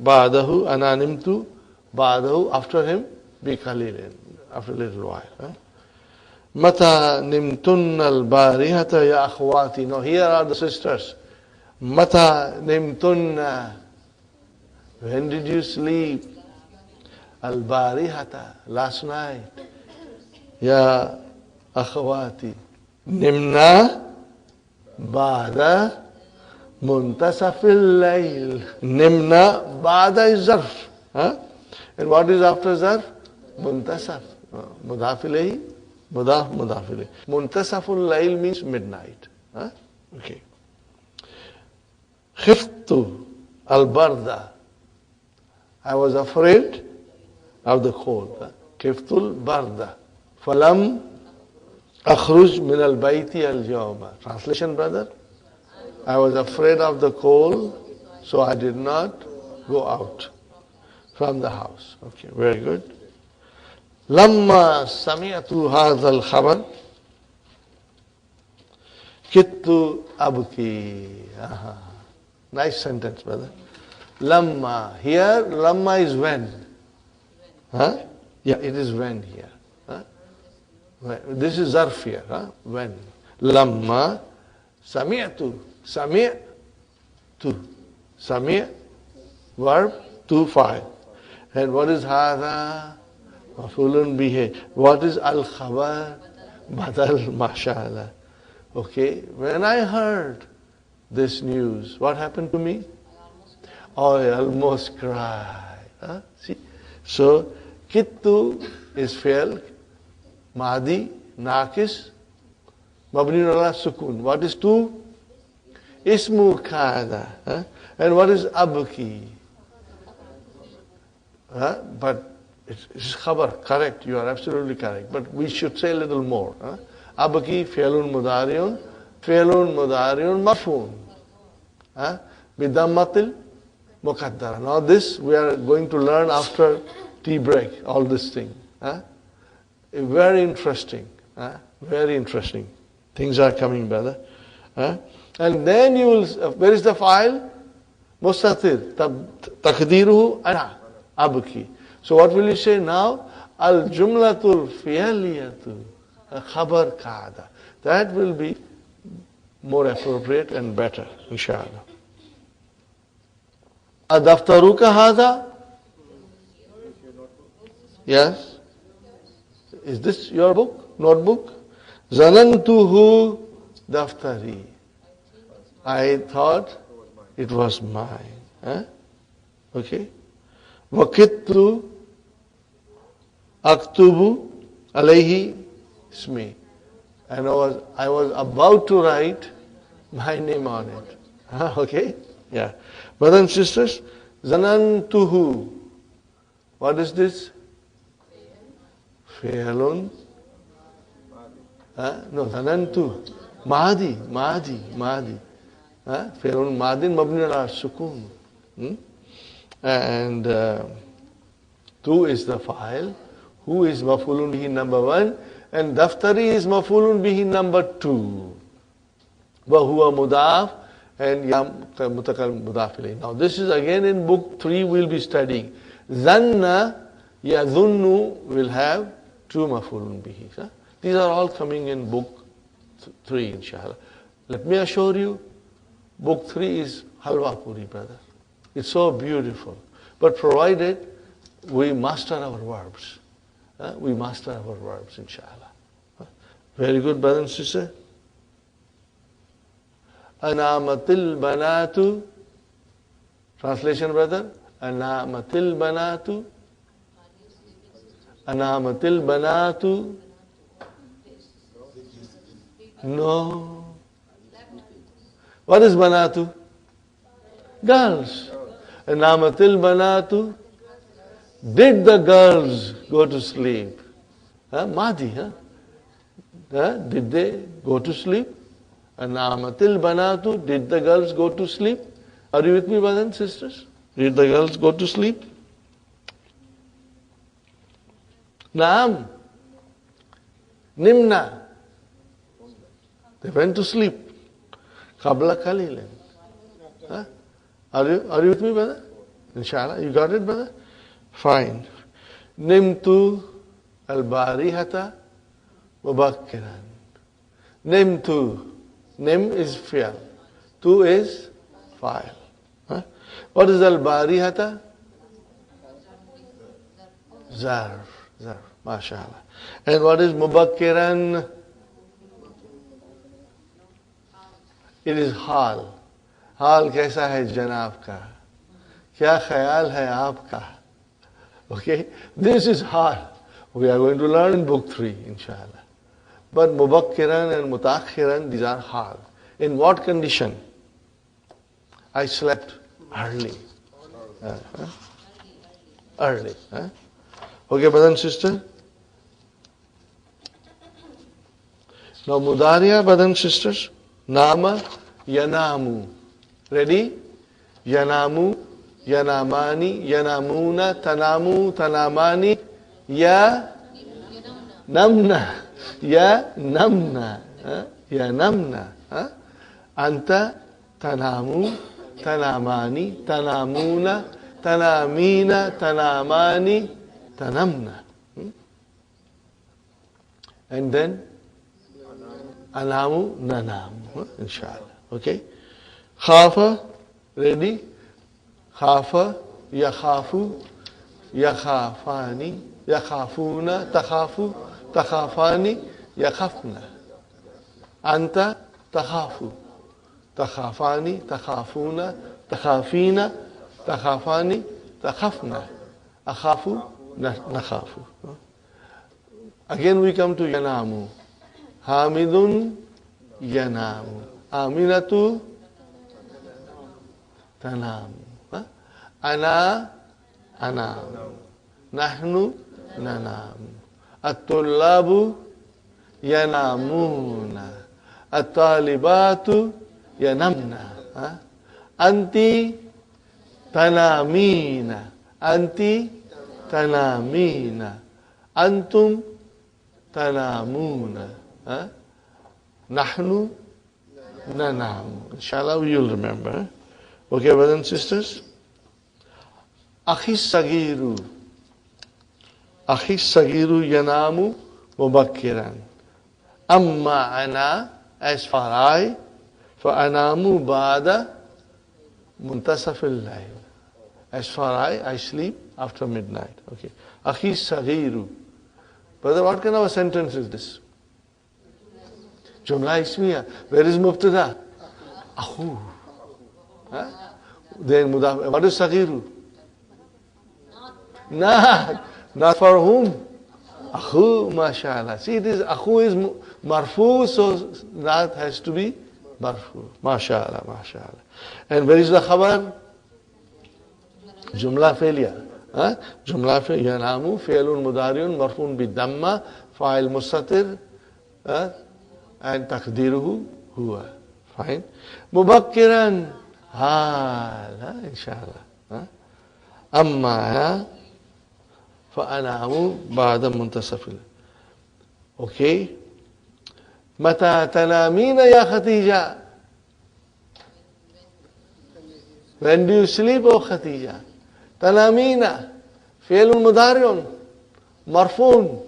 Ba'dahu, ana nimtu, ba'dahu, after him, bi qalilin, after a little while. Mata nimtunna al-barihata ya akhwati. Now here are the sisters. Mata nimtunna. When did you sleep? Al-barihata, last night. Ya akhwati. Nimna ba'da muntasafil layl. Nimna ba'da is zarf. And what is after zarf? Muntasaf. Mudaf ilayhi. Mudaf ilayhi. Muntasaful layl means midnight. Okay. Khiftu al-barda. I was afraid of the cold. Khiftul barda. Falam akhruj min al-bayti al-jawma. Translation, brother? I was afraid of the cold, so I did not go out from the house. Okay, very good. Lamma sami'tu hadha al-khabar kittu abki. Nice sentence, brother. Lamma. Here, lamma is when. Yeah, it is when here. This is zarf here. When. Lamma Sami'tu. Sami'tu. Sami' verb to fa'il. And what is hadha? Maf'ulun bihi. What is al-khabar? Badal, mashallah. Okay, when I heard this news, what happened to me? Oh, I almost cried. Huh? See? So, kittu is fi'l, madi, nakis, mabni ala sukun. What is tu? Ismu kada. Huh? And what is abki? Huh? But it's khabar, correct, you are absolutely correct. But we should say a little more. Huh? Abki, fi'lun mudariun, maf'un. Huh? Bidammatil muqaddara. Now this we are going to learn after tea break, all this thing. Huh? Very interesting. Huh? Very interesting. Things are coming, brother. Huh? And then you will, where is the file? Mustatir. Taqdiruhu ana. Abki. So what will you say now? Al jumlatul fi'liyatu. Khabar kada. That will be more appropriate and better, inshallah. Adaftaruka hada? Yes? Is this your book? Notebook? Zanantuhu daftari. I thought it was mine. Huh? Okay? Wakittu aktubu alayhi ismi. And I was about to write my name on it. Okay? Yeah. Brothers and sisters, zanantuhu. What is this? Fi'lun. No, zanantu. Mahdi. Fi'lun madin mabni ala sukun. And tu is the file. Who is maf'ulun bihi number 1? And daftari is maf'ulun bihi number 2. Wa huwa mudaf and yam mutakal mudaf ilayh. Now this is again in book 3 we'll be studying. Zanna, yadhunnu will have 2 maf'ulun bihi. These are all coming in book 3, inshallah. Let me assure you, book 3 is halwa puri, brother. It's so beautiful. But provided we master our verbs. We master our verbs, inshallah. Very good, brother and sister. Anamatil banatu. Translation, brother. Anamatil banatu. Anamatil banatu. No. What is banatu? Girls. Anamatil banatu. Did the girls go to sleep? Madi, did they go to sleep? Anamatil banatu. Did the girls go to sleep? Are you with me, brothers and sisters? Did the girls go to sleep? Naam. Nimna. They went to sleep. Qabla qalilin. Are you with me, brother? Inshallah. You got it, brother? Fine. Nimtu al-barihata mubakkiran. Nimtu. Nim is fi'al. Tu is fa'il. What is al-barihata? Zarf. MashaAllah. And what is mubakkiran? It is hal. हाल कैसा है जनाब का क्या ख्याल है आपका okay this is hal we are going to learn in book 3 inshallah but mubakkiran and mutakhiran these are hal in what condition I slept early okay brother and sister now mudariya brother and sisters nama yanamu ready? Yanamu, yanamani, yanamuna, tanamu, tanamani, ya namna, ya namna, ya namna. Anta, tanamu, tanamani, tanamuna, tanamina, tanamani, tanamna. And then Anamu, nanamu. Inshallah. Okay? Khafa, ready? Khafa, yakhafu, yakhafani, yakhafuna, takhafu, takhafani, yakhafna. Anta, takhafu, takhafani, takhafuna, takhafina, takhafani, takhafna. Akhafu, nakhafu. Again we come to yanamu. Hamidun, yanamu. Aminatu, tanamu. Ana, anamu. Nahnu, nanamu. At-tullabu, yanamuna. At-talibatu, yanamna. Anti, tanamina. Anti, tanamina. Antum, tanamuna. Nahnu, nanamu. Inshallah, you'll remember. Okay, brothers and sisters? Akhi sagiru. Akhi sagiru yanamu mubakkiran. Amma ana, as for I, anamu ba'da muntasafil layl. As for I sleep after midnight. Okay. Akhi sagiru. Brother, what kind of a sentence is this? Jumla ismiya. Where is mubtada? Akhu. Then mudaf. What is sagiru? Not for whom? Akhu, mashallah. See, this akhu is marfu, so that has to be marfu. Mashallah, mashallah. And where is the khabar? Jumla failure. Jumla failure. Yanamu, failun mudariun, marfun bidamma, fa'il mustatir, and takdiruhu, huwa. Fine. Mubakkiran, hal, inshallah. Amma, فأنام بعد منتصف الليل. Okay. متى تنامين يا خديجة? When do you sleep, O Khadija? تنامين فعل مضارع مرفوع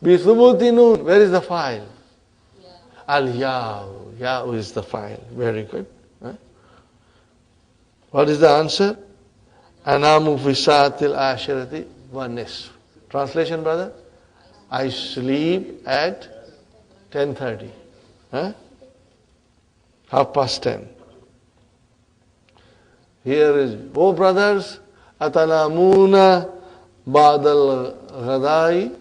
بثبوت نون. Where is the file? Al-Ya'u. Ya'u is the file. Very good. What is the answer? أنام في ساعة العاشرة والنصف. Translation, brother? I sleep at 10:30. 10:30. Here is, oh brothers, atanamuna ba'dal ghadai.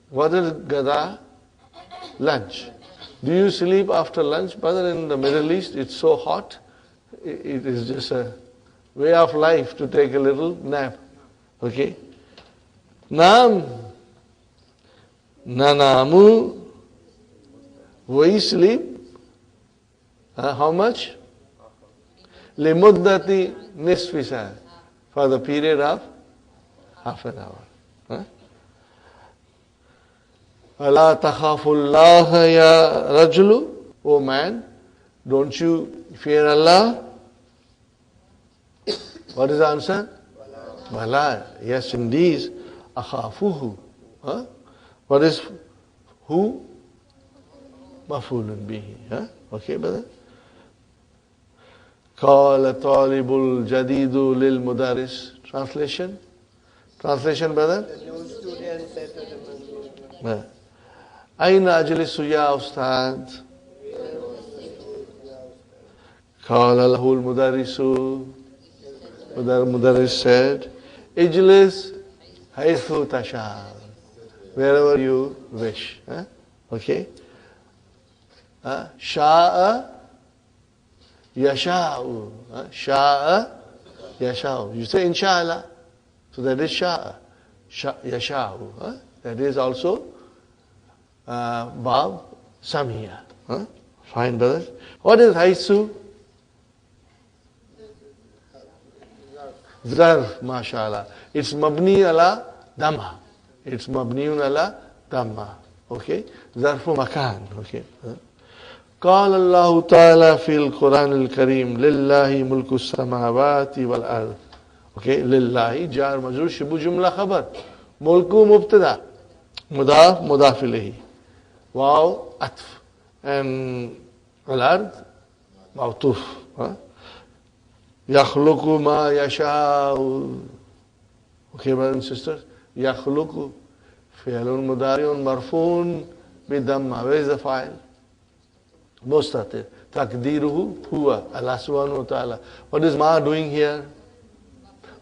What is ghada? Lunch. Do you sleep after lunch? Brother, in the Middle East, it's so hot. It is just a way of life to take a little nap. Okay? Naam. Nanamu. We sleep. How much? Limuddati nisfi sa. For the period of half an hour. Ala takhafullaha ya rajulu. Oh man, don't you fear Allah? What is the answer? Bala. Yes, indeed. Akhafuhu. What is who? Mafulun bihi. Okay, brother? Qala talibul jadidu lil mudaris. Translation? Translation, brother? The new student said to the Muslim, Aina ajlisu ya ustad? Qala lahul mudarisu. Mudaris said, Ijlis haythu tasha. Wherever you wish. Okay? Sha'a yasha'u. Sha'a yasha'u. You say inshallah. So that is sha'a. Yasha'u. That is also Bab Samhiya. Fine, brothers. What is haythu? Zarf, mashallah. It's mabni ala dhamma. It's mabniun ala dhamma. Okay? Zarfu makan. Okay? قال الله تعالى في القرآن الكريم لله ملك السماوات والأرض. Okay? لله جار مجرور شبه جملة خبر. ملك مبتدا. مضاف مضاف إليه. واو عطف. and al-ard, mawtuf. Yakhluqu ma yasha'u. Okay, brothers and sisters? Yakhluqu. Fi'lun mudari'un marfun bidamma. Where is the file? Mustatir. Takdiruhu huwa. Allah subhanahu wa ta'ala. What is ma doing here?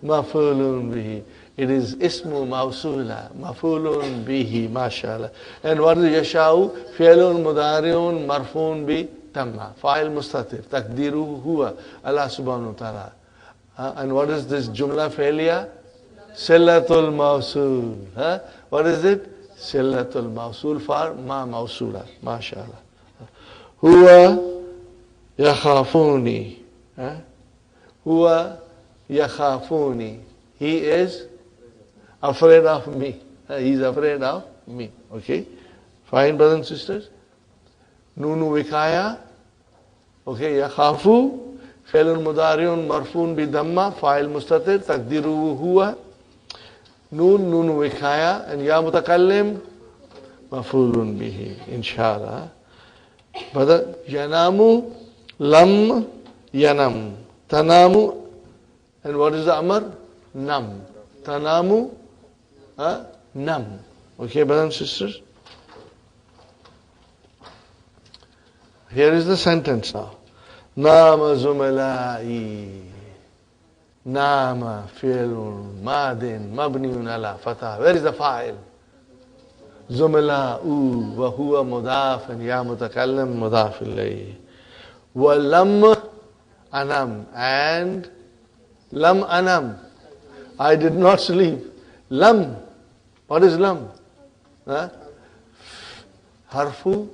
Mafulun bihi. It is ismu mawsula. Mafulun bihi. MashaAllah. And what is yasha'u? Fi'lun mudari'un marfun bi tamma. Fa'il mustatir. Takdiruhu huwa. Allah subhanahu wa ta'ala. And what is this jumla failure? Sillatul mawsul. What is it? Sillatul mawsul for ma mawsula. MashaAllah. Huwa yakhafuni. Huwa yakhafuni. He is afraid of me. He is afraid of me. Okay? Fine, brothers and sisters? Nunu vikaya. Okay, yakhafu. Fi'lun mudari'un marfun bi damma. Fa'il mustatir. Takdiruhu huwa. Nunu vikaya. And ya mutakallim. Mafulun bihi. Inshallah. Brother, yanamu. Lam. Yanam. Tanamu. And what is the amr? Nam. Tanamu. Nam. Okay, brothers and sisters? Here is the sentence now. Nama zumalai. Nama fi'lun madin mabniun ala fatah. Where is the file? Zumala'u wa huwa mudaf and ya mutakallim mudaf ilayhi. Wa lam anam and lam anam. I did not sleep. Lam. What is lam? Harfu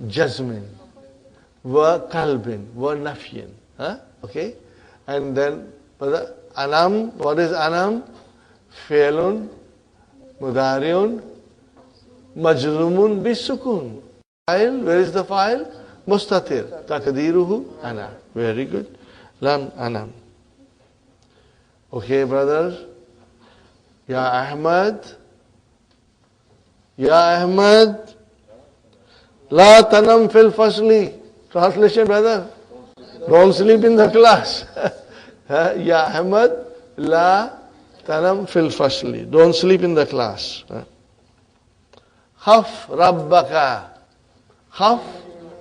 jazmin. Wa kalbin. Wa nafyin. Okay? And then, anam. What is anam? Fi'lun. Mudari'un. Majzumun bisukun. File. Where is the file? Mustatir. Takdiruhu ana. Very good. Lam anam. Okay, brothers? Ya Ahmad. Ya Ahmad. La tanam fil fasli. Translation, brother. Don't sleep in the class. Ya Ahmad. La tanam fil fasli. Don't sleep in the class. Khaf rabbaka. Khaf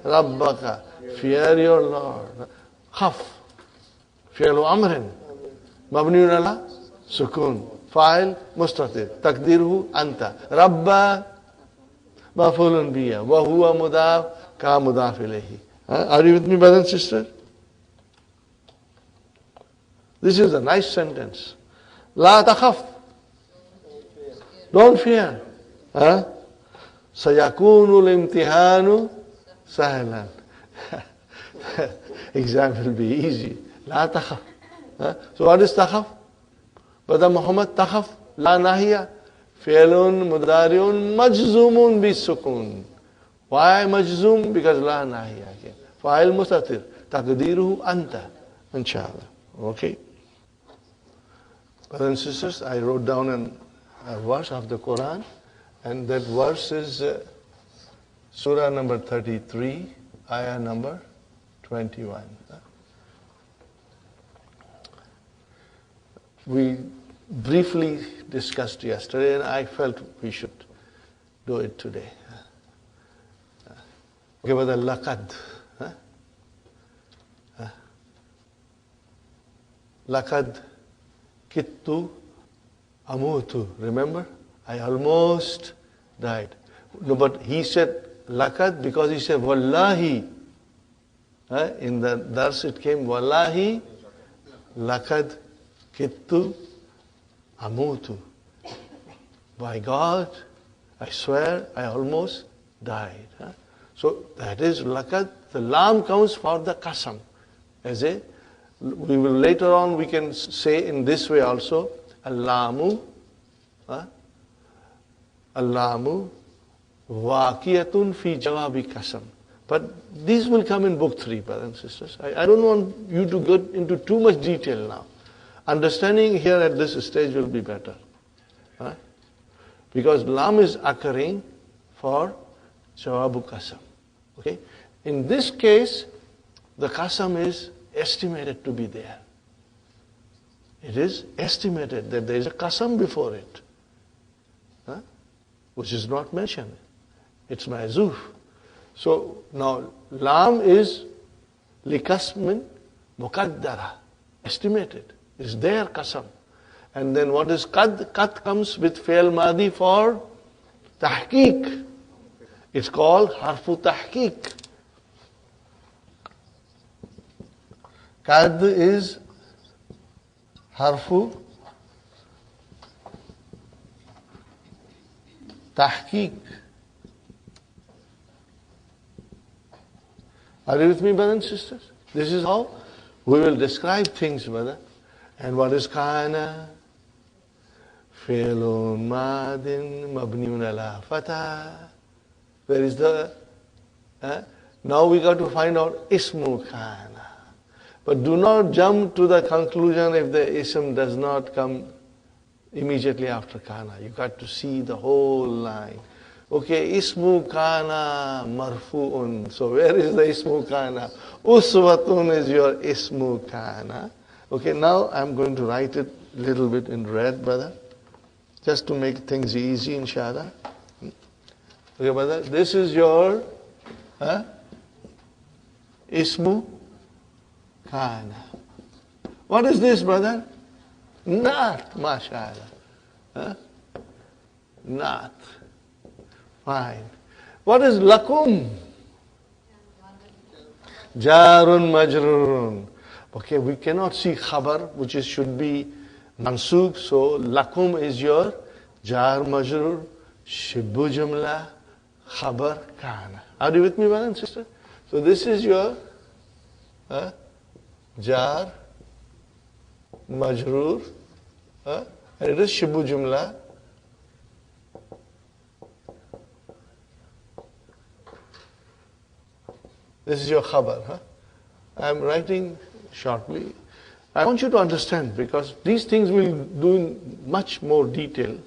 rabbaka. Fear your Lord. Khaf. Fi'lu amrin. Mabniun ala sukun. Fa'il mustatir. Takdiruhu anta. Rabba mafulun biya. Wa huwa mudaf ka mudaf ilayhi. Are you with me, brothers and sisters? This is a nice sentence. La takhaf. Don't fear. Sayakunu al-imtihanu sahlan. Exam will be easy. La takhaf. So what is takhaf? Brother Muhammad, takhaf, la nahiya, fi'lun mudari'un majzumun bisukun. Why majzum? Because la nahiya. Fa'il mustatir. Taqdiruhu anta. Inshallah. Okay. Brothers and sisters, I wrote down a verse of the Quran, and that verse is Surah number 33, ayah number 21. We briefly discussed yesterday, and I felt we should do it today. Okay, but the laqad. Laqad kittu amutu. Remember? I almost died. No, but he said laqad because he said wallahi. In the dars it came wallahi laqad kittu amutu. By God, I swear I almost died. So that is laqad. The lam comes for the qasam. We will later on we can say in this way also. Allamu. Allamu waqiyatun fi jawabi qasam. But these will come in book 3, brothers and sisters. I don't want you to go into too much detail now. Understanding here at this stage will be better. Because lam is occurring for jawabu qasam. Okay? In this case, the qasam is estimated to be there. It is estimated that there is a qasam before it, which is not mentioned. It's ma'zuf. So now lam is likasmin muqaddara, estimated. It's there qasam. And then what is qad? Qad comes with fi'l madi for tahqiq. It's called harfu tahqiq. Qad is harfu tahqiq. Are you with me, brothers and sisters? This is how we will describe things, brother. And what is kana? Fi'lun madin mabniun ala fatah. Where is the... Now we got to find out ismu kana. But do not jump to the conclusion if the ism does not come immediately after kana. You got to see the whole line. Okay, ismu kana marfu'un. So where is the ismu kana? Uswatun is your ismu kana. Okay, now I'm going to write it a little bit in red, brother. Just to make things easy, inshallah. Okay, brother, this is your ismu kana. What is this, brother? Naat, mashallah. Naat. Fine. What is lakum? Jarun majrurun. Okay, we cannot see khabar, which should be mansub. So lakum is your jar majrur, shibbu jumla, khabar kana. Are you with me, brother and sister? So this is your jar majrur, and it is shibbu jumla. This is your khabar. I am writing shortly. I want you to understand, because these things we'll do in much more detail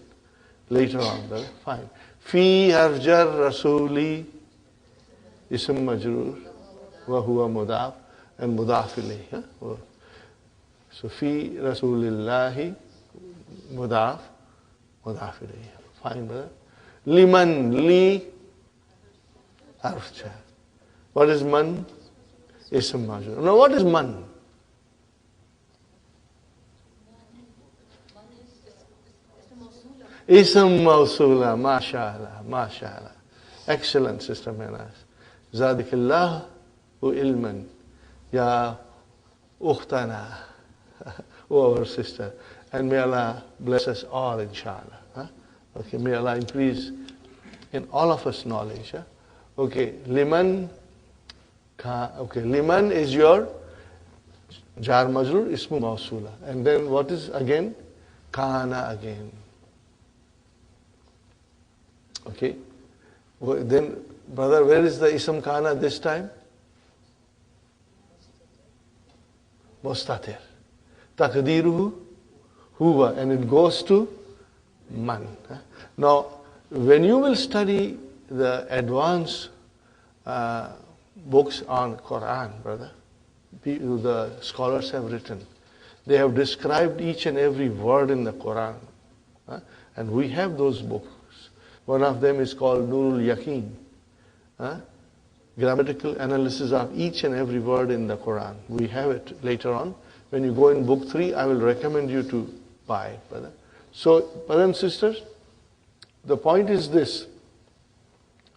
later on. Brother. Fine. Fi harjar rasuli ism majrur wa huwa mudaf and mudaf ilayhi. So fi rasulillahi mudaf ilayhi. Fine, brother. Liman li harfja. What is man? Ism majrur. Now what is man? Ism mawsula, mashallah, mashallah. Excellent, Sister Menas. Zadikillahu ilman. Ya ukhtana, our sister. And may Allah bless us all, inshallah. Okay, may Allah increase in all of us knowledge. Okay, liman. Okay, liman is your jar majrur, ismu mawsula. And then what is again? Kana again. Okay. Then, brother, where is the ism kana this time? Mustatir. Taqdiruhu huwa. And it goes to man. Now, when you will study the advanced books on Quran, brother, the scholars have written. They have described each and every word in the Quran. And we have those books. One of them is called Nurul Yaqeen. Grammatical analysis of each and every word in the Quran. We have it later on. When you go in book 3, I will recommend you to buy it, brother. So, brothers and sisters, the point is this.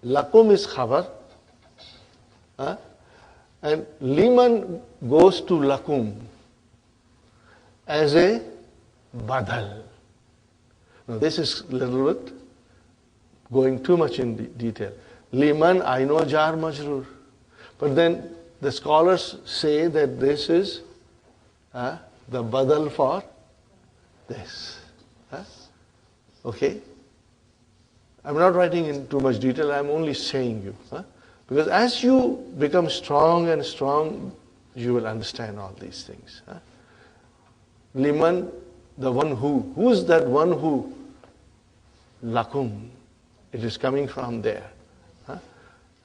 Lakum is khabar. And liman goes to lakum as a badal. Now this is a little bit going too much in detail. Liman, I know jar majrur. But then the scholars say that this is the badal for this. Okay? I'm not writing in too much detail, I'm only saying you. Because as you become strong and strong, you will understand all these things. Liman, the one who. Who's that one who? Lakum. It is coming from there.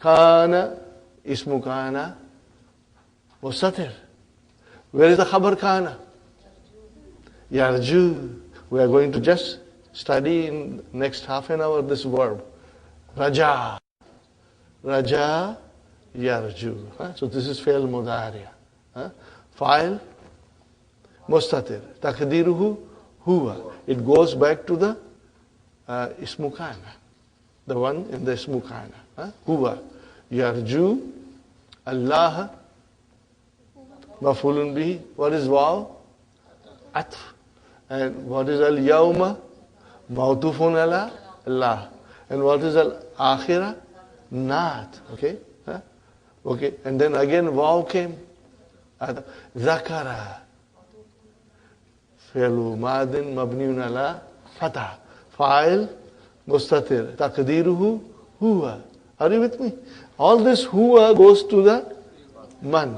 Kana Ismu kana mustatir. Where is the khabar kana? Yarju. We are going to just study in next half an hour this verb. Raja. Raja yarju. So this is fi'l mudari. Fa'il mustatir. Taqdiruhu huwa. It goes back to the ismu kana. The one in the ismu kana. Huwa. Yarju. Allah. Maf'ulun bihi. What is waw? Atf. And what is al-yawma? Mawtufun ala Allah. And what is al-akhirah? Naat. Okay? Okay. And then again waw came. Zakara. Fi'lu madin mabniun ala fatah. Fa'il mustatir. Taqdiruhu huwa. Are you with me? All this huwa goes to the man.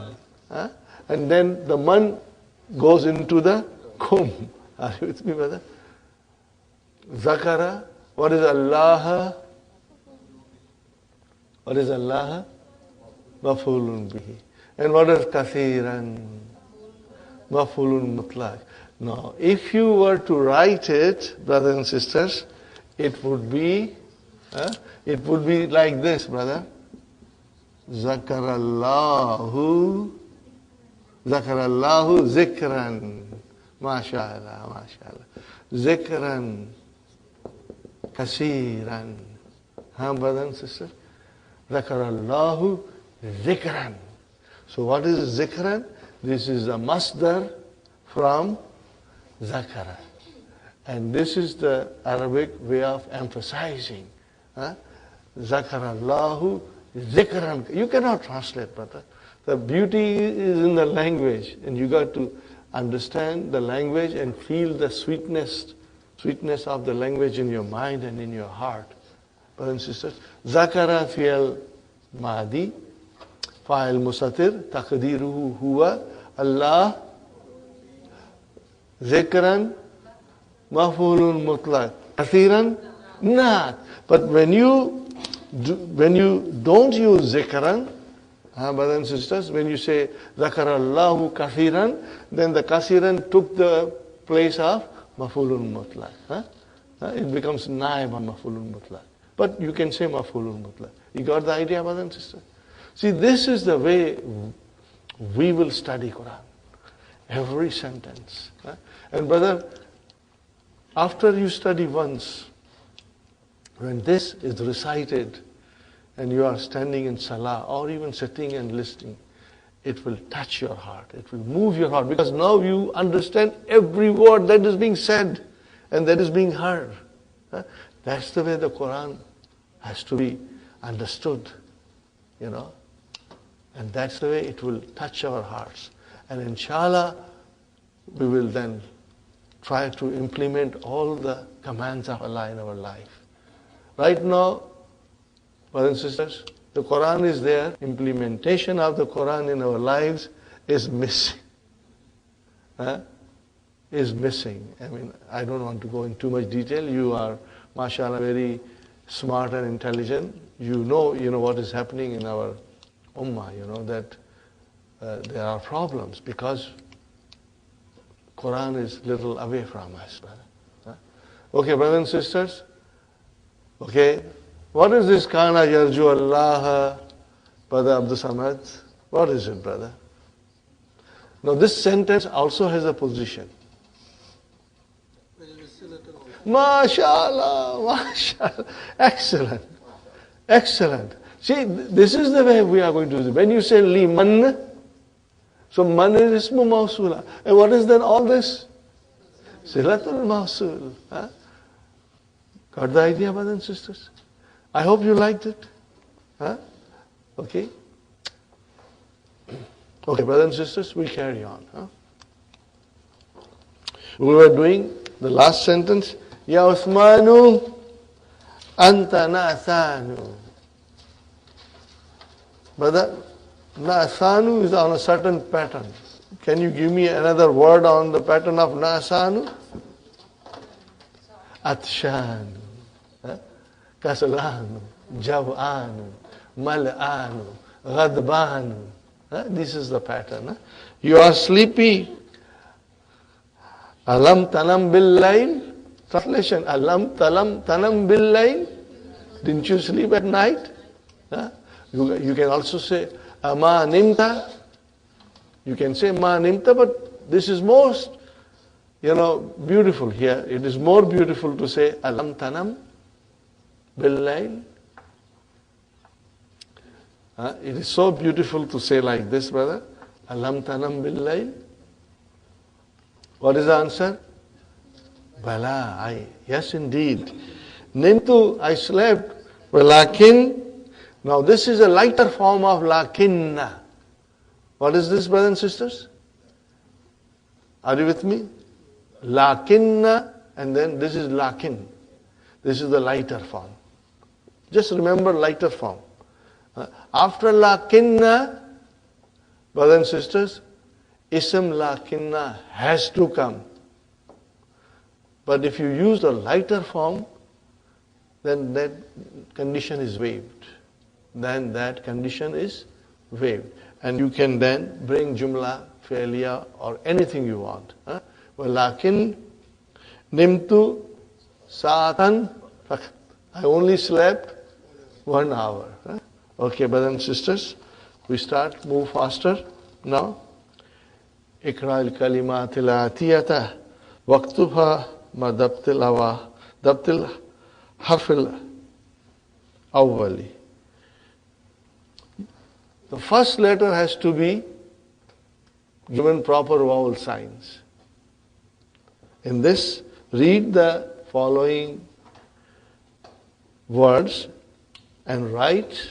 And then the man goes into the kum. Are you with me, brother? Zakara. What is Allah? What is Allah? Maf'ulun bihi. And what is kathiran? Maf'ulun mutlaq. Now, if you were to write it, brothers and sisters, it would be like this, brother. Zakarallahu zikran. MashaAllah, MashaAllah. Zikran kasiran. Brothers and sisters? Zakarallahu zikran. So what is zikran? This is a masdar from zakara. And this is the Arabic way of emphasizing. Zakarallahu zikran. You cannot translate, brother. The beauty is in the language, and you got to understand the language and feel the sweetness of the language in your mind and in your heart. Brothers and sisters, zakara fi'al madi, fa'il mustatir, taqdiruhu huwa, Allah, zikran, maf'ulun mutlaq, kathiran, not. But when you don't use zikran, brothers and sisters, when you say zakarallahu kathiran, then the kathiran took the place of maf'ulun mutlaq. It becomes naib on maf'ulun mutlaq. But you can say maf'ulun mutlaq. You got the idea, brothers and sisters? See, this is the way we will study Quran. Every sentence. And brother, after you study once, when this is recited, and you are standing in salah or even sitting and listening, it will touch your heart. It will move your heart, because now you understand every word that is being said and that is being heard. That's the way the Quran has to be understood, and that's the way it will touch our hearts. And inshallah, we will then try to implement all the commands of Allah in our life. Right now, brothers and sisters, the Quran is there. Implementation of the Quran in our lives is missing. Is missing. I mean, I don't want to go in too much detail. You are, mashallah, very smart and intelligent. You know what is happening in our ummah, that there are problems because Quran is little away from us, brother. Okay, brothers and sisters. Okay. What is this kana yarju Allah, Brother Abdul Samad? What is it, brother? Now this sentence also has a position. MashaAllah, MashaAllah. Excellent. Excellent. See, this is the way we are going to do it. When you say liman, so man is ismu mawsula. And what is then all this? Silatul mawsul. Got the idea, brothers and sisters? I hope you liked it. Okay? Okay, brothers and sisters, we carry on. We were doing the last sentence. Ya Uthmanu anta na'thanu. Brother, na'thanu is on a certain pattern. Can you give me another word on the pattern of na'thanu? Atshanu. Kasalanu, Javanu, Mal'anu, Ghadban. This is the pattern. You are sleepy. Alam tanam bil layl. Translation, Alam tanam bil layl. Didn't you sleep at night? You can also say, Ma nimta. You can say Ma nimta, but this is most, beautiful here. It is more beautiful to say Alam tanam bil layl. It is so beautiful to say like this, brother. Alam tanam bil layl. What is the answer? Bala, yes indeed. Nimtu, I slept. Walakin, now this is a lighter form of lakinna. What is this, brothers and sisters? Are you with me? Lakinna, and then this is lakin. This is the lighter form. Just remember lighter form. After lakinna, brothers and sisters, ism lakinna has to come. But if you use the lighter form, then that condition is waived. Then that condition is waived. And you can then bring jumla, failure, or anything you want. Walakin nimtu sa'atan faqat. I only slept 1 hour. Okay, brothers and sisters, we start, move faster now. Ikra al-kalimat al-atiyata waktubha ma dabtil awa dabtil harfil awwali. The first letter has to be given proper vowel signs. In this, read the following words and write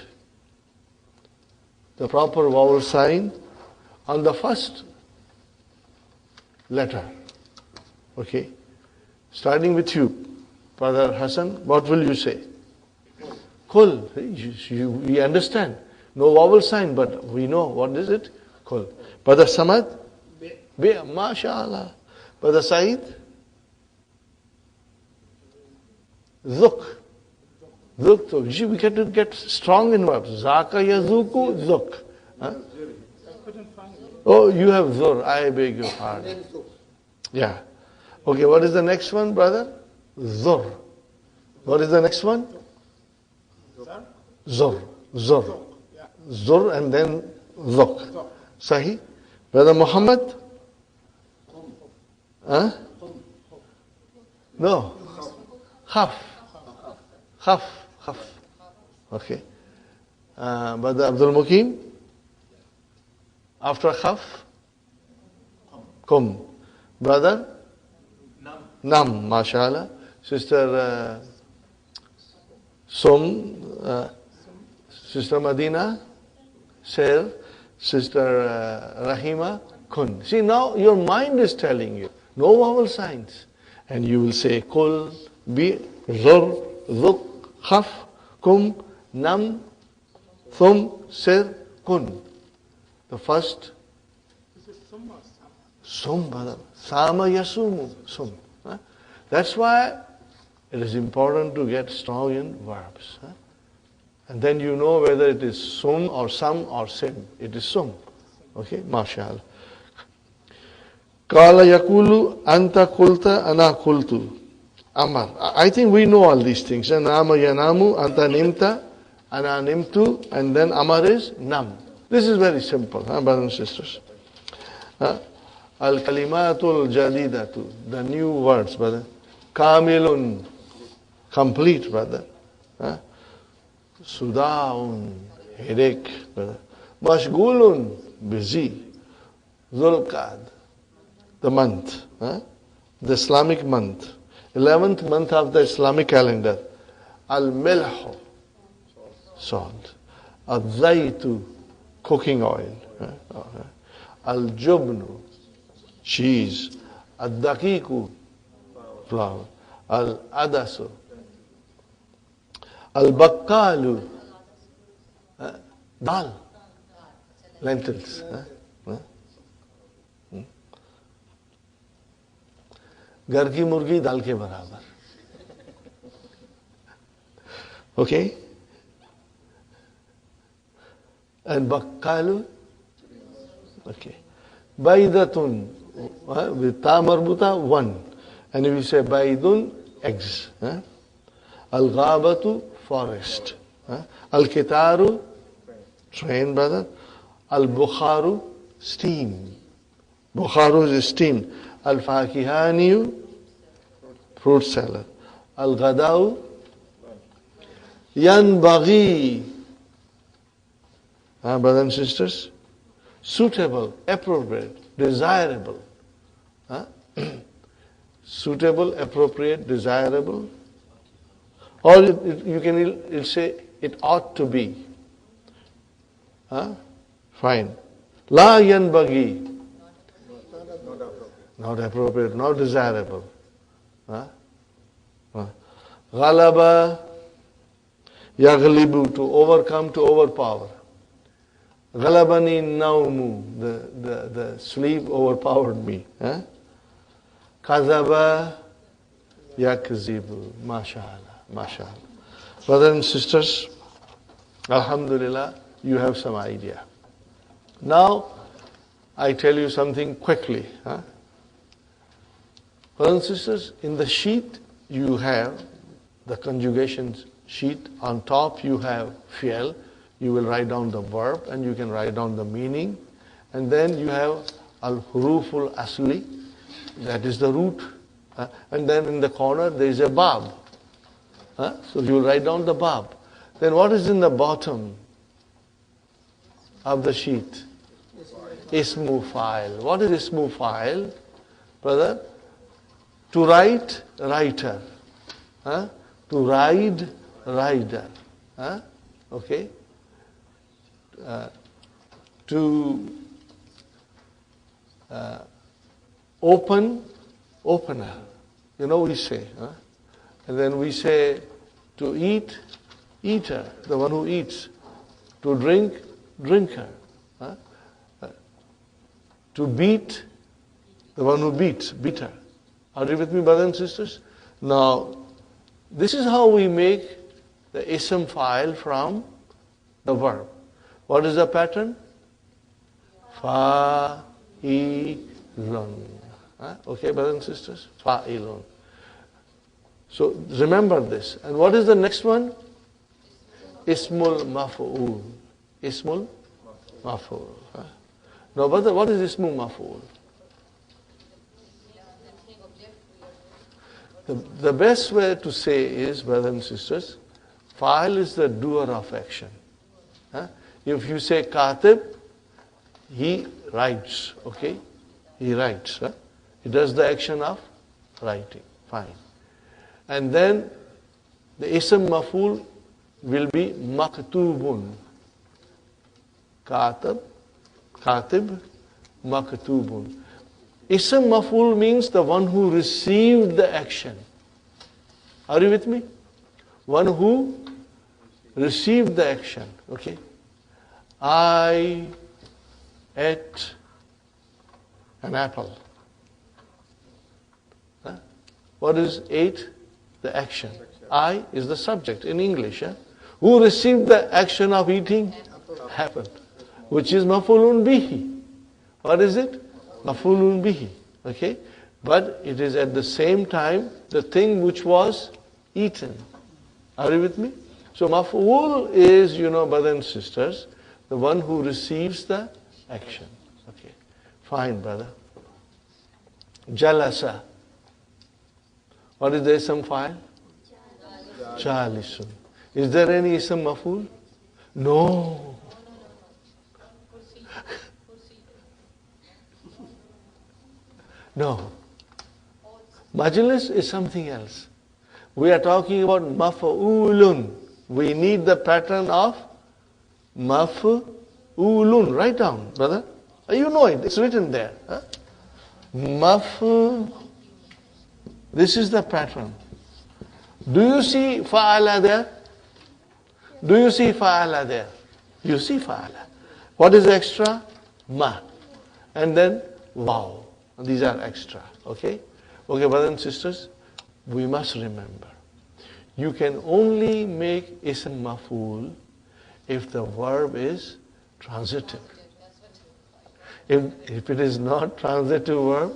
the proper vowel sign on the first letter. Okay? Starting with you, Brother Hassan, what will you say? Kul. We understand. No vowel sign, but we know. What is it? Kul. Brother Samad? Be. MashaAllah. Brother Saeed? Zuk. Zuk. We got to get strong in verbs. Zaka yazuku zuk. Oh, you have zur. I beg your pardon. Yeah. Okay, what is the next one, brother? Zur. What is the next one? Zur. Zur. Zur and then zuk. Sahih? Brother Muhammad? No. Khaf. Khaf. Khaf. Okay. Brother Abdul Mukim? After khaf? Kum. Brother? Nam. MashaAllah. Sister Sister Madina? Ser. Sister Rahima? Kun. See, now your mind is telling you. No vowel signs. And you will say kul, bi, zur, zuk, khaf, kum, nam, thum, sir, kun. The first. Sum, brother. Sama yasumu. Sum. That's why it is important to get strong in verbs. And then you know whether it is sum or sam or sim. It is sum. Okay, mashallah. Kala yakulu anta kulta ana kultu. Amar. I think we know all these things. Nama yanamu anta nimta ana nimtu, and then amar is nam. This is very simple, brothers and sisters. Al kalimatul jadidatu, the new words, brother. Kamilun, complete, brother. Sudaun, headache, brother. Mashgulun, busy. Zulqad, the month, the Islamic month, 11th month of the Islamic calendar. Al-milhu, salt. Al-zaytu, cooking oil. Al-jubnu, cheese. Al-daqiqu, flour. Al-adasu. Al-bakkalu, dal, lentils. घर की मुर्गी दाल के बराबर. Okay? And bakkalu? Okay. Baidatun, with ta marbuta, one. And if you say baidun, eggs. Al-ghabatu, forest. Al-kitaru, train, brother. Al-bukharu, steam. Bukharu is steam. Al-fakihaniyu, fruit salad. Al-ghadau, yanbaghi. Brothers and sisters, suitable, appropriate, desirable. Suitable, appropriate, desirable. Or you can say it ought to be. Fine. La yanbaghi. Not appropriate, not desirable. Ghalaba yaghlibu, to overcome, to overpower. Ghalabani naumu, the sleep overpowered me. Kazaba yakzibu. MashaAllah, MashaAllah. Brothers and sisters, Alhamdulillah, you have some idea. Now, I tell you something quickly. Brothers and sisters, in the sheet you have the conjugation sheet. On top you have fi'l. You will write down the verb and you can write down the meaning. And then you have al-huruful asli, that is the root. And then in the corner there is a bab. So you will write down the bab. Then what is in the bottom of the sheet? Ismu fa'il. What is ismu fa'il, brother? To write, writer. To ride, rider. Okay? To open, opener. You know we say. And then we say to eat, eater, the one who eats. To drink, drinker. To beat, the one who beats, beater. Are you with me, brothers and sisters? Now, this is how we make the ism file from the verb. What is the pattern? Fa'ilun. Okay, brothers and sisters? Fa'ilun. So remember this. And what is the next one? Ismul maf'ul. Ismul maf'ul. Now, brother, what is ismul maf'ul? The best way to say is, brothers and sisters, fa'il is the doer of action. If you say katib, he writes, okay? He writes. He does the action of writing. Fine. And then the ism maf'ul will be maktubun. Katib, maktubun. Ism maf'ul means the one who received the action. Are you with me? One who received the action. Okay? I ate an apple. What is ate? The action. I is the subject in English. Who received the action of eating? Apple. Which is maf'ulun bihi. What is it? Maf'ulun bihi. Okay? But it is at the same time the thing which was eaten. Are you with me? So maf'ul is, brothers and sisters, the one who receives the action. Okay. Fine, brother. Jalasa. What is the ism file? Jalisun. Is there any ism maf'ul? No. No. Majlis is something else. We are talking about maf'ulun. We need the pattern of maf'ulun. Write down, brother. You know it. It's written there. This is the pattern. Do you see fa'ala there? Do you see fa'ala there? You see fa'ala. What is extra? Ma. And then waw. These are extra. Okay? Okay, brothers and sisters, we must remember. You can only make ism maf'ul if the verb is transitive. If it is not transitive verb,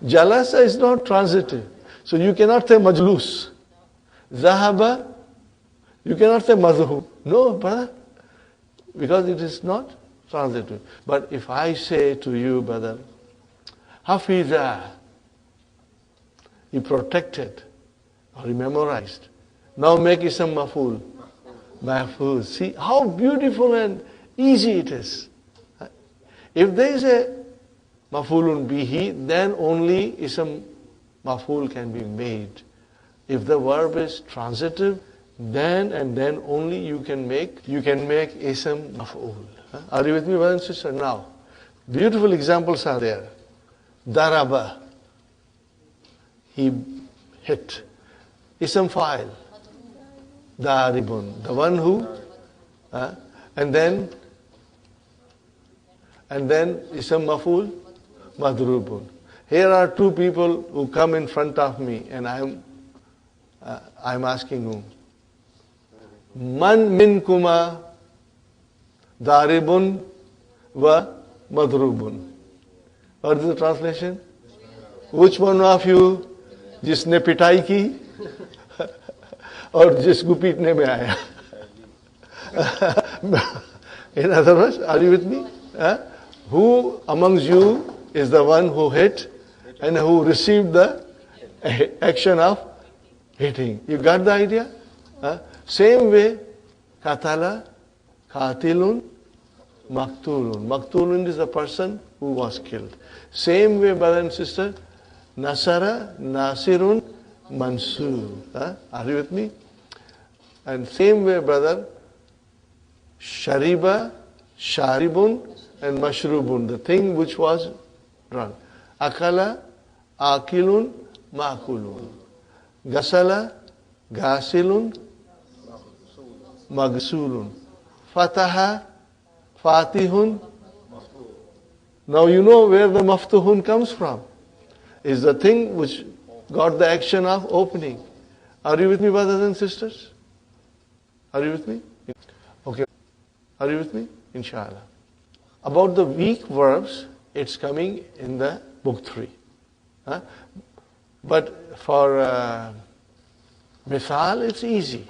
jalasa is not transitive. So you cannot say majlus. Zahaba, you cannot say mazhub. No, brother. Because it is not transitive. But if I say to you, brother, Hafiza, he protected or he memorized. Now make ism maf'ul. Mahfuz. See how beautiful and easy it is. If there is a maf'ulun bihi, then only ism maf'ul can be made. If the verb is transitive, then and then only you can make ism maf'ul. Are you with me, brother and sister? Now, beautiful examples are there. Daraba, he hit. Ism fa'il. Daribun, the one who, and then ism maf'ul, madrubun. Here are two people who come in front of me, and I'm asking whom? Man minkuma daribun wa madrubun. What is the translation? Which one of you जिसने पिटाई की और जिसको पीटने में आया? In other words, are you with me? Who amongst you is the one who hit and who received the action of hitting? You got the idea? Same way, katala, katilun, maktulun. Maktulun is the person who was killed. Same way, brother and sister, nasara, nasirun, mansur. Are you with me? And same way, brother, shariba, sharibun, and mashrubun, the thing which was drunk. Akala, akilun, makulun. Gasala, gasilun, magsulun. Fataha, fatihun. Now you know where the maftuhun comes from. Is the thing which got the action of opening. Are you with me, brothers and sisters? Are you with me? Okay. Are you with me? Inshallah. About the weak verbs, it's coming in the book 3. But for mithal, it's easy.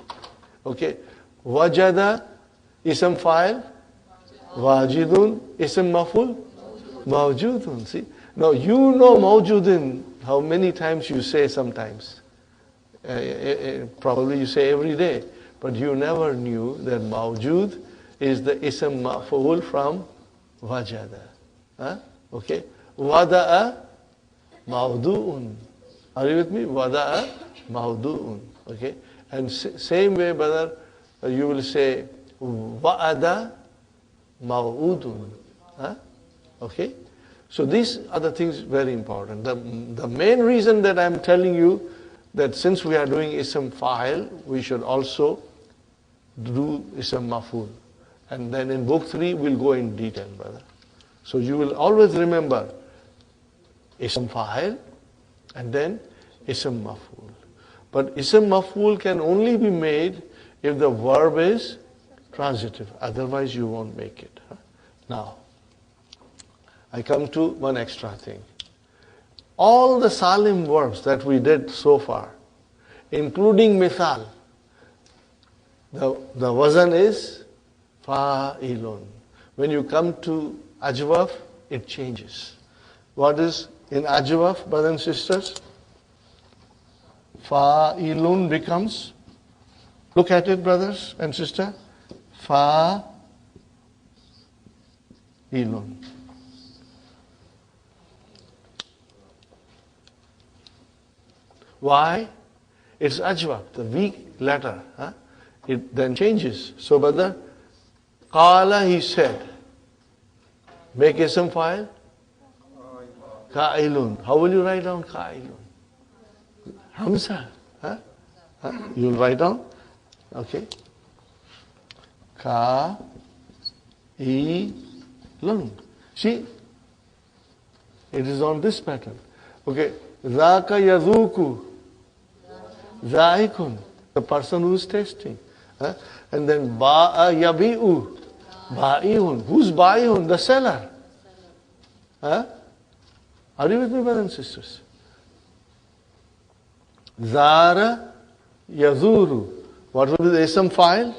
Okay. Wajada, ism fa'il. Wajidun, ism maf'ul. Mawjudun. See? Now you know mawjudin, how many times you say sometimes. Probably you say every day. But you never knew that mawjud is the ism maf'ul from wajada. Okay. Wada'a mawdu'un. Are you with me? Wada'a mawdu'un. Okay. And same way, brother, you will say wa'ada maw'udun. Okay. So these are the things very important. The main reason that I'm telling you that since we are doing ism fa'il, we should also do ism maf'ul. And then in book 3, we'll go in detail, brother. So you will always remember ism fa'il and then ism maf'ul. But ism maf'ul can only be made if the verb is transitive. Otherwise you won't make it. Now, I come to one extra thing. All the salim verbs that we did so far, including mithal, the wazan is fa'ilun. When you come to ajwaf, it changes. What is in ajwaf, brothers and sisters? Fa'ilun becomes, look at it, brothers and sisters, fa'ilun. Why? It's ajwa, the weak letter. It then changes. So, brother, qala, he said. Make ism fa'il. Ka'ilun. How will you write down ka'ilun? Hamza. You'll write down. Okay. Ka'ilun. See, it is on this pattern. Okay. Zaka yazuku. Zaikun. The person who is tasting. And then ba'a yabi'u. Ba'i'un. Who's Ba'i'un? The seller. Huh? Are you with me, brothers and sisters? Zara yazuru. What will be the ism file?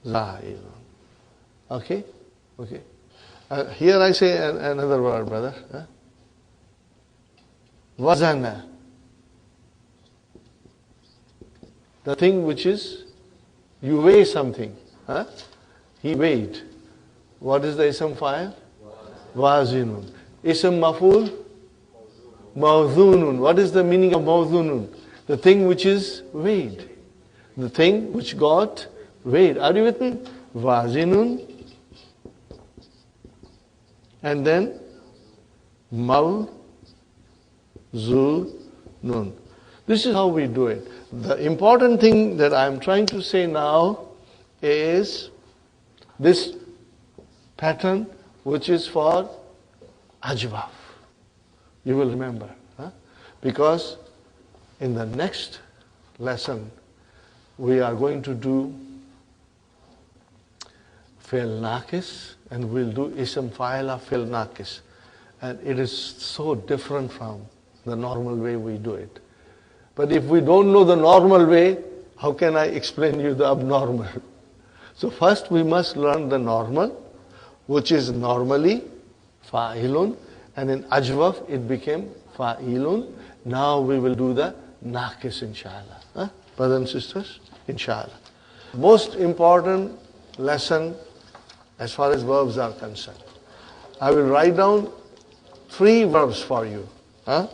Za'irun. Okay? Okay. Here I say another word, brother. Huh? Wazana. The thing which is, you weigh something. Huh? He weighed. What is the ism file? Wazinun. Ism maful? Mawzunun. What is the meaning of mawzunun? The thing which is weighed. The thing which got weighed. Are you with me? Wazinun. And then mawzunun. This is how we do it. The important thing that I am trying to say now is this pattern which is for ajwaf. You will remember. Huh? Because in the next lesson we are going to do fi'l naqis and we'll do ism fa'il of fi'l naqis. And it is so different from the normal way we do it. But if we don't know the normal way, how can I explain you the abnormal? So first we must learn the normal, which is normally fa'ilun, and in ajwaf it became fa'ilun. Now we will do the naqis, inshallah. Huh? Brothers and sisters, inshallah. Most important lesson as far as verbs are concerned. I will write down 3 verbs for you. Huh?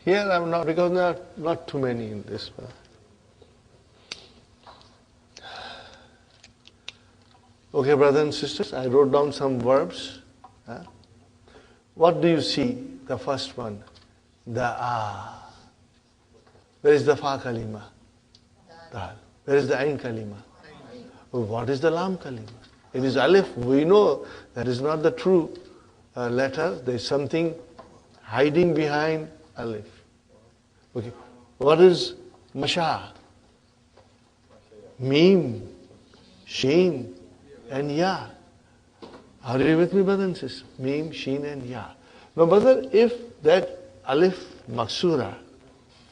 Here I'm not, because there are not too many in this one. Okay, brothers and sisters, I wrote down some verbs. Huh? What do you see? The first one, da'a. Where is the fa kalima? Dal. Where is the ain kalima? What is the lam kalima? It is alif. We know that is not the true letter. There is something hiding behind alif. Okay. What is masha? Mim, sheen, and ya. Are you with me, brother and sister? Mim, sheen, and ya. Now, brother, if that alif maksura,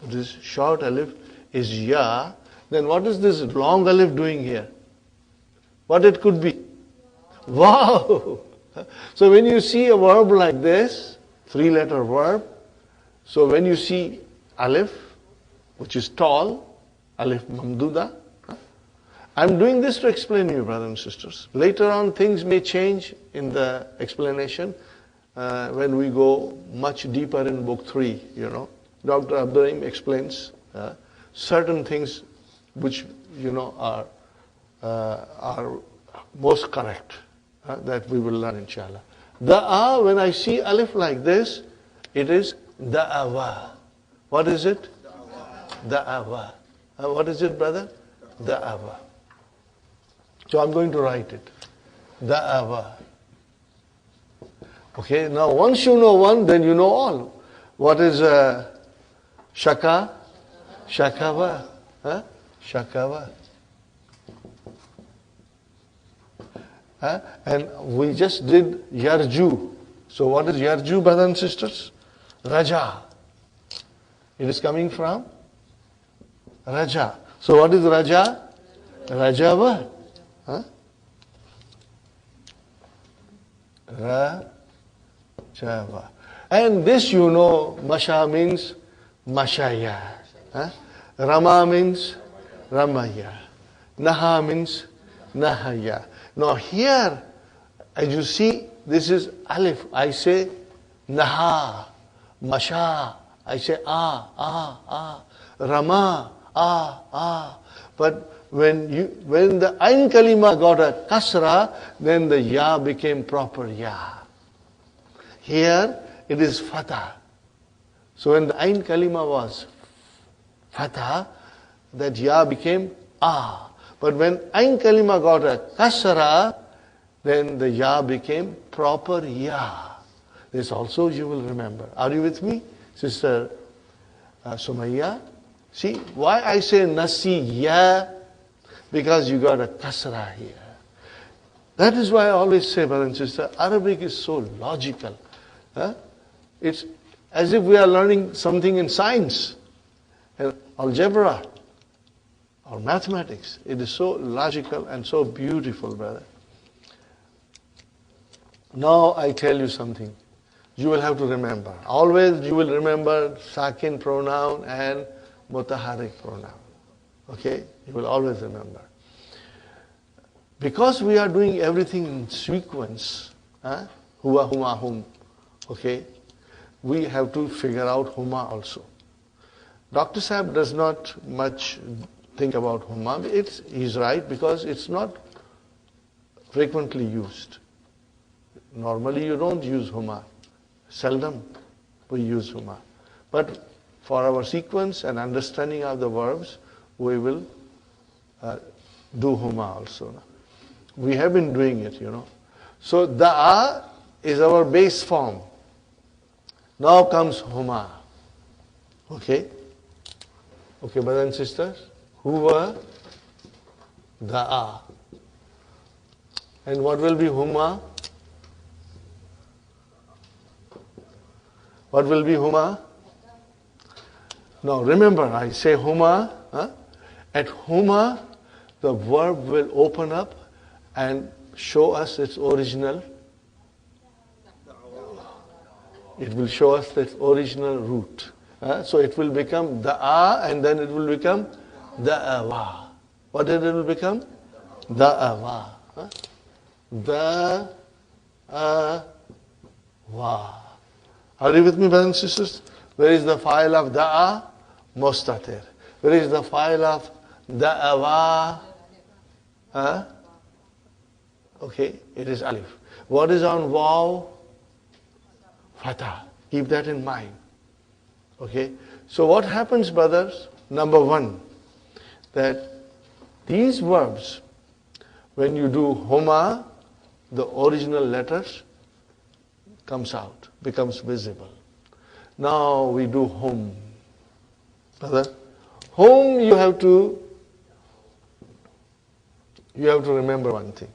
this short alif, is ya, then what is this long alif doing here? What it could be? Wow! So when you see a verb like this, 3-letter verb, so when you see alif, which is tall, alif mamduda, I'm doing this to explain to you, brothers and sisters. Later on, things may change in the explanation when we go much deeper in book 3, you know. Dr. Abdurrahim explains certain things which, you know, are most correct that we will learn, inshallah. Da'a, when I see alif like this, it is da'awa. What is it? Da'awa. What is it, brother? Da'awa. So I'm going to write it. Da'awa. Okay, now once you know one, then you know all. What is shaka? Shakawa. Huh? Shakawa. And we just did yarju. So what is yarju, brothers and sisters? Raja. It is coming from Raja. So what is Raja? Rajava. Huh? Rajava. And this you know, Masha means Mashaya. Huh? Rama means Ramaya. Naha means Nahaya. Now here, as you see, this is alif. I say Naha, Masha. I say Rama, But when the Ain Kalima got a kasra, then the Ya became proper Ya. Here it is Fatah. So when the Ain Kalima was Fatah, that Ya became Ah. But when Ain Kalima got a kasra, then the Ya became proper Ya. This also you will remember. Are you with me, Sister Sumayya? See, why I say Nasiya? Because you got a kasra here. That is why I always say, brother and sister, Arabic is so logical. It's as if we are learning something in science, algebra, or mathematics. It is so logical and so beautiful, brother. Now I tell you something. You will have to remember. Always you will remember sakin pronoun and mutaharrik pronoun. Okay? You will always remember. Because we are doing everything in sequence, huwa, huma, hum, okay? We have to figure out huma also. Dr. Saab does not much think about huma. He's right because it's not frequently used. Normally you don't use huma. Seldom we use huma. But for our sequence and understanding of the verbs, we will do huma also. We have been doing it, So da'a is our base form. Now comes huma. Okay? Okay, brothers and sisters? Huwa, da'a. And what will be huma? What will be huma? Now remember, I say huma. At huma, the verb will open up and show us its original. It will show us its original root. So it will become da'a and then it will become da'awa. What did it will become? Da'awa. Da'awa. Are you with me, brothers and sisters? Where is the file of da'a? Mustatir. Where is the file of da'awa? Okay, it is alif. What is on waw? Fatah. Keep that in mind. Okay, so what happens, brothers? Number one, that these verbs, when you do huma, the original letters comes out, becomes visible. Now we do hum. Brother, hum you have to remember one thing.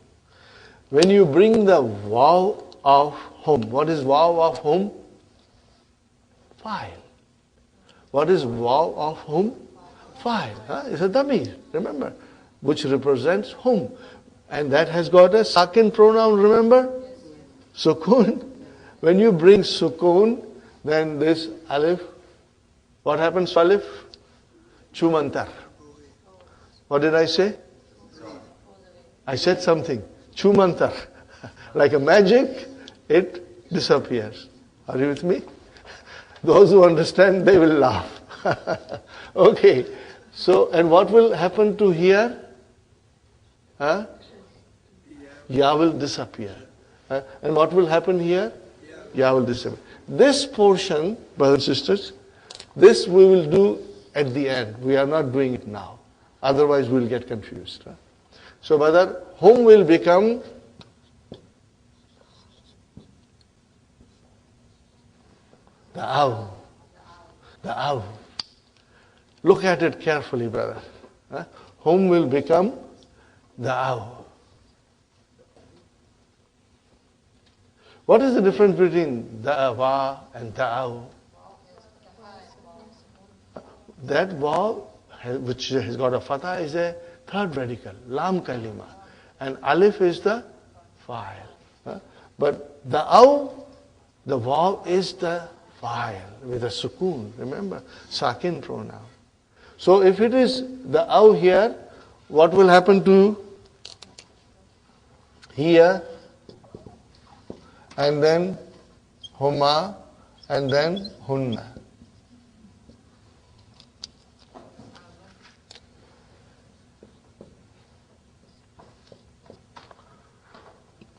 When you bring the waw of hum, what is waw of hum? File. What is waw of hum? File. It's a damir, remember, which represents hum. And that has got a sakin pronoun, remember? Sukun. When you bring sukun, then this alif, what happens to alif? Chumantar. What did I say? I said something. Chumantar. Like a magic, it disappears. Are you with me? Those who understand, they will laugh. Okay. So, and what will happen to here? Ya will disappear. And what will happen here? Ya will disappear. This portion, brothers and sisters, this we will do at the end. We are not doing it now. Otherwise we will get confused. So brother, hum will become the aw. The aw. Look at it carefully, brother. Hum will become the aw. What is the difference between da'awa and da'aw? That waw, which has got a fatha, is a third radical, lam kalima. And alif is the file. But da'aw, the waw is the file with a sukoon. Remember, sakin pronoun. So if it is the aw here, what will happen to here? And then huma, and then hunna.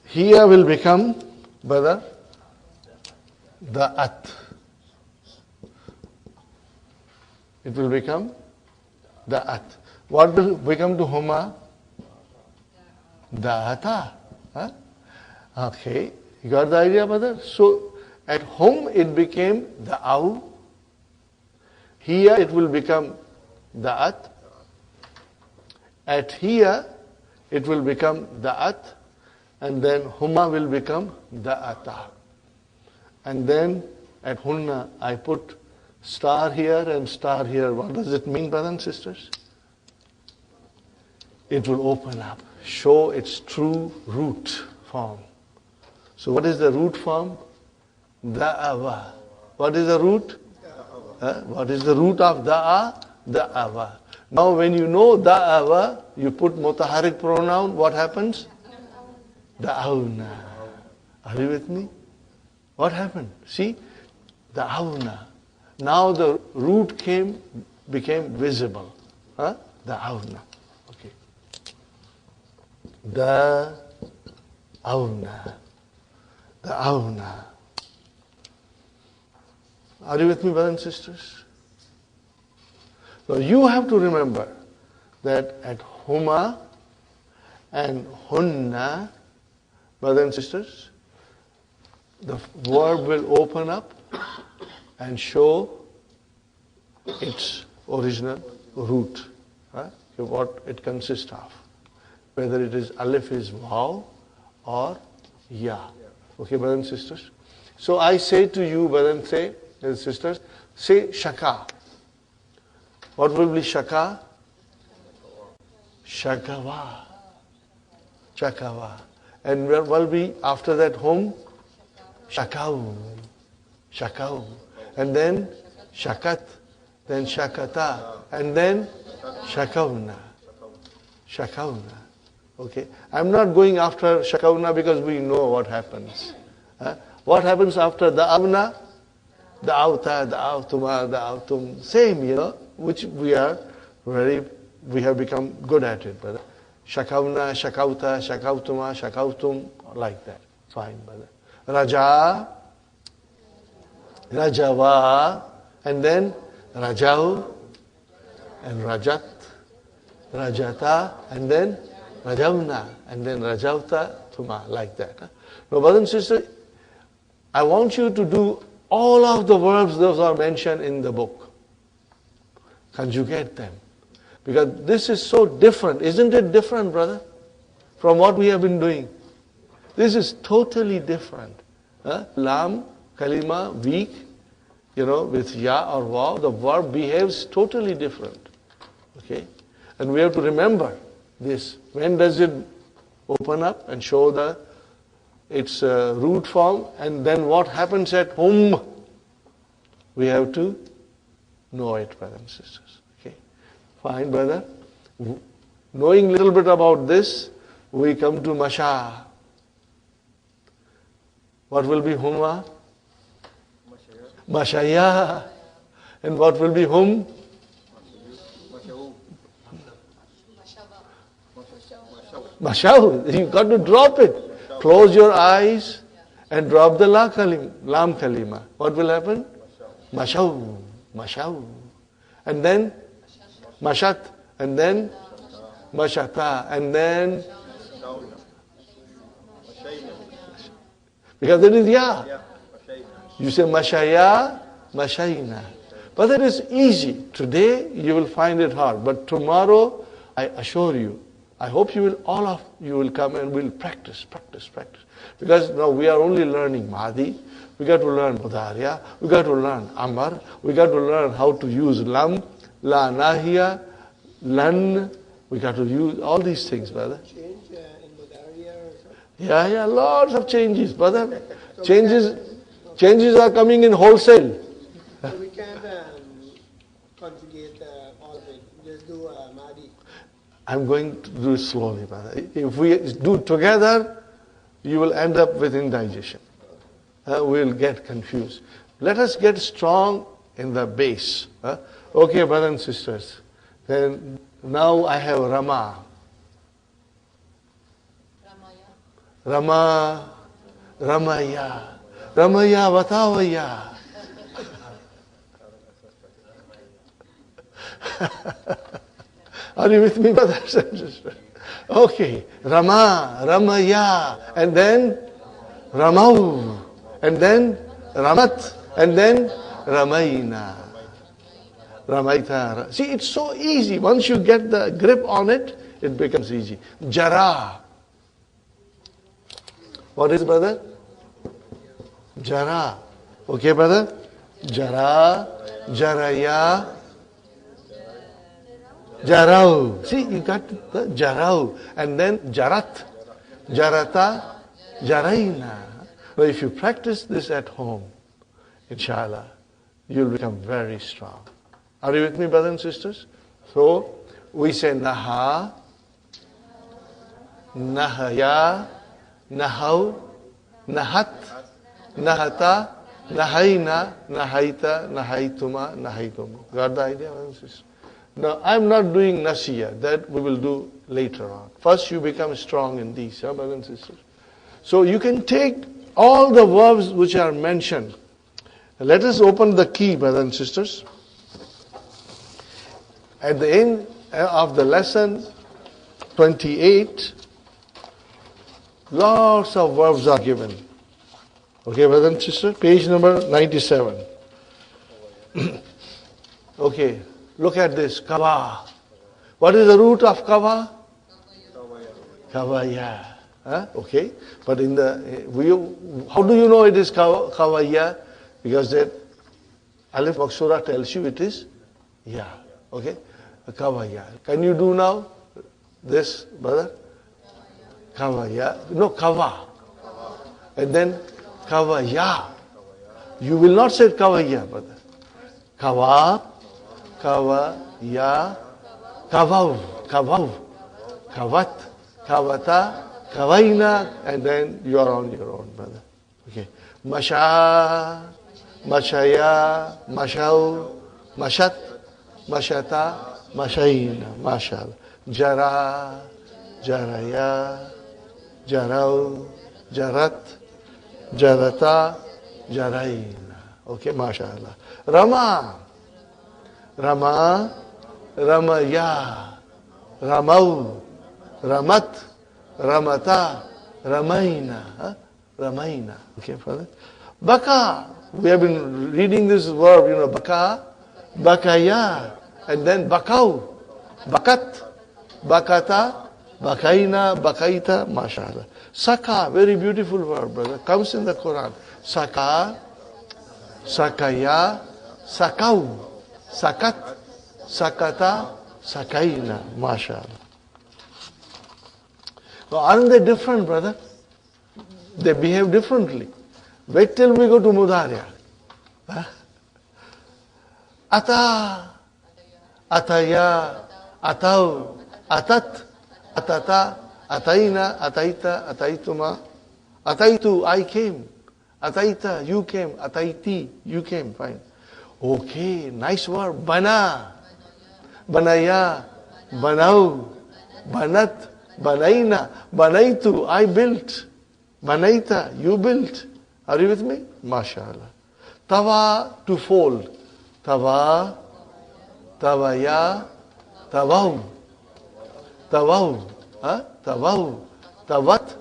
Here will become, brother, the at. It will become the at. What will become to Huma? The ata. Huh? Okay, you got the idea, brother? So at home it became the au. Here it will become the at. At here it will become the at. And then Huma will become the ata. And then at Hunna I put star here and star here. What does it mean, brothers and sisters? It will open up, show its true root form. So what is the root form? Da'ava. What is the root? What is the root of da'a? Da'ava. Now when you know da'ava, you put mutaharik pronoun, what happens? Da'awna. Are you with me? What happened? See? Da'awna. Now the root became visible. Da'awna. Okay. Da'awna. Da'awna. Are you with me, brothers and sisters? Now you have to remember that at Huma and Hunna, brothers and sisters, the verb will open up and show its original root, what it consists of. Whether it is alif is waw or ya. Okay, brothers and sisters? So I say to you, brothers and sisters, say shaka. What will be shaka? Shakava. Shakava. And what will be after that home? Shakau. Shakau. And then shakat. Then shakata. And then shakauna. Shakauna. Okay. I'm not going after shakauna because we know what happens. What happens after the avna? The auta, the autuma, the autum. Same, which we have become good at it, brother. Shakauna, shakauta, shakautuma, shakautum, like that. Fine, brother. Raja, Rajava, and then Rajau, and Rajat, Rajata, and then Rajavna, and then Rajauta, Tuma, like that. Now, brothers and sisters, I want you to do all of the verbs those are mentioned in the book. Conjugate them. Because this is so different. Isn't it different, brother? From what we have been doing. This is totally different. Lam, kalima, weak, with ya or waw, the verb behaves totally different. Okay? And we have to remember this. When does it open up and show its root form? And then what happens at home? We have to know it, brothers and sisters. Okay? Fine, brother. Knowing a little bit about this, we come to Masha. What will be Huma? Mashaya. And what will be Hum? Mashaw. You got to drop it. Close your eyes and drop the lam kalima. What will happen? Mashaw. Mashaw. And then Mashat. And then Mashata. And then because it is ya. You say Mashaya, Mashayna. But that is easy. Today you will find it hard. But tomorrow, I assure you, I hope all of you will come and we'll practice. Because now we are only learning Mahdi. We got to learn Mudariya. We got to learn Amar. We got to learn how to use Lam, La Nahiya, Lan. We got to use all these things, brother. Change in Mudariya or something? Yeah, lots of changes, brother. Changes are coming in wholesale. So we can't conjugate all of it. Just do Mahdi. I'm going to do it slowly, brother. If we do it together, you will end up with indigestion. We'll get confused. Let us get strong in the base. Okay, brothers and sisters. Then now I have Rama. Rama, Ramaya, Ramaya, Vatavaya. Are you with me, brothers and sisters? Okay, Rama, Ramaya, and then Ramau, and then Ramat, and then Ramaina. Ramaita. See, it's so easy. Once you get the grip on it, it becomes easy. Jara. What is, brother? Jara. Okay, brother? Jara, Jaraya, Jarau. See, you got the Jarau. And then Jarat, Jarata, Jaraina. Now, if you practice this at home, inshallah, you'll become very strong. Are you with me, brothers and sisters? So, we say Naha, Nahaya, Nahau, Nahat, Nahata, Nahaina, Nahaita, Nahaituma, Nahaitum. Got the idea, brothers and sisters? Now, I'm not doing Nasiya. That we will do later on. First, you become strong in these, brothers and sisters. So, you can take all the verbs which are mentioned. Let us open the key, brothers and sisters. At the end of the lesson 28, lots of verbs are given. Okay, brothers and sisters, page number 97. Okay, look at this, kava. What is the root of kava? Kavaya. Okay, but in the, how do you know it is kavaya? Because that Alif Maksura tells you it is ya. Okay, kavaya. Can you do now this, brother? Kavaya. No, kava. And then kavaya. You will not say kavaya, brother. Kava, kavaya, kavav, kavav, kavat, kavata, kavaina, and then you are on your own, brother. Okay. Masha, mashaya, mashau, mashat, mashata, mashaina, mashallah. Jara, jaraya, jarau, jarat, jarata, jaraina. Okay, mashallah. Rama, Rama, Ramaya, Ramau, Ramat, Ramata, Ramaina. Ramaina. Okay, brother? Baka. We have been reading this verb, baka, bakaya, and then bakau, bakat, bakata, bakaina, bakaita, mashallah. Saka, very beautiful verb, brother. Comes in the Quran. Saka, sakaya, sakau, sakat, sakata, sakaina, mashallah. Now, aren't they different, brother? They behave differently. Wait till we go to Mudariya. Ata, ataya, atau, atat, atata, ataina, ataita, ataituma, ataitu, I came, ataita, you came, ataiti, you came, fine. Okay, nice word. Bana, banaya, banau, banat, banaina, banaitu, I built. Banaita, you built. Are you with me? MashaAllah. Tava, to fold. Tava, tavaya, tavau. Tavau. Tavau. Tavat,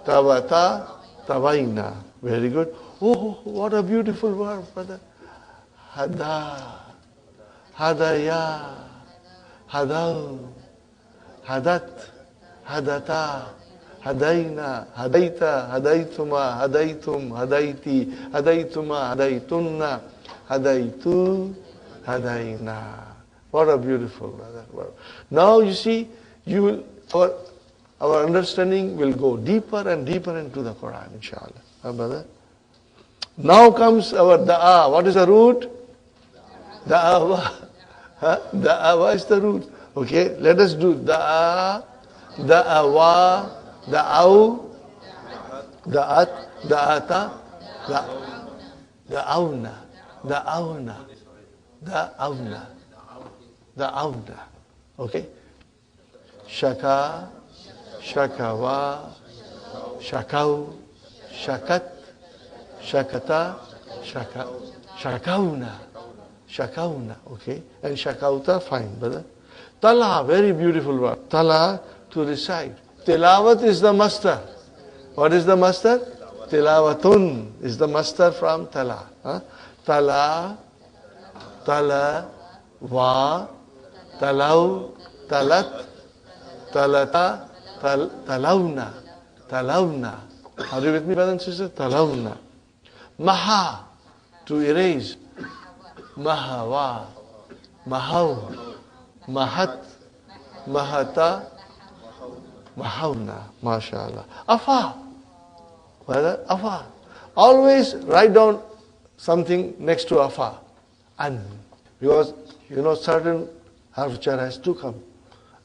tavata, tavaina. Very good. Oh, what a beautiful word, brother. Hada, hadaya, hadau, hadat, hadata, hadaina, hadaita, hadaituma, hadaitum, hadaiti, hadaituma, hadaitunna, hadaitu, hadaina. What a beautiful word. Now you see, our understanding will go deeper and deeper into the Quran, inshallah. Brother? Now comes our da'a. What is the root? Da'awa. Da'awa is the root. Okay, let us do da'a, da'awa, da'au, da'at, da'ata, da'auna, da'auna, da'auna, da'auna. Okay? Shaka, shakawa, shakau, shakat, shakata, shakauna, shakauna, okay? And shakauta, fine, brother. Tala, very beautiful word. Tala, to recite. Tilawat is the master. What is the master? Tilawatun is the master from tala. Huh? Tala, tala, wa, talau, talat, talata, talauna, talauna. Are you with me, brothers and sisters? Talauna. Maha, to erase. Mahawa, mahau, mahat, mahata, mahauna. MashaAllah. Afa. Brother, afa. Always write down something next to afa. An. Because, certain harf jar has to come.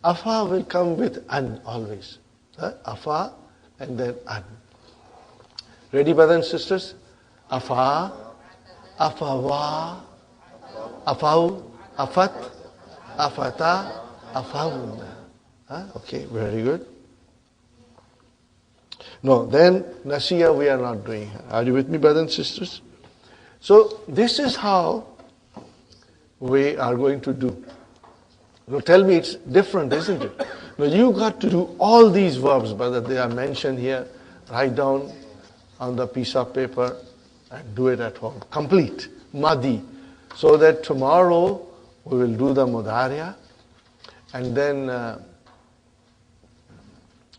Afa will come with an always. Afa and then an. Ready, brothers and sisters? Afa, afawa, afau, afat, afata, afauna. Okay, very good. No, then Nasiya we are not doing. Are you with me, brothers and sisters? So this is how we are going to do. Now tell me it's different, isn't it? Now you got to do all these verbs, brother. They are mentioned here. Write down on the piece of paper and do it at home. Complete. Madi. So that tomorrow we will do the Mudhariya and then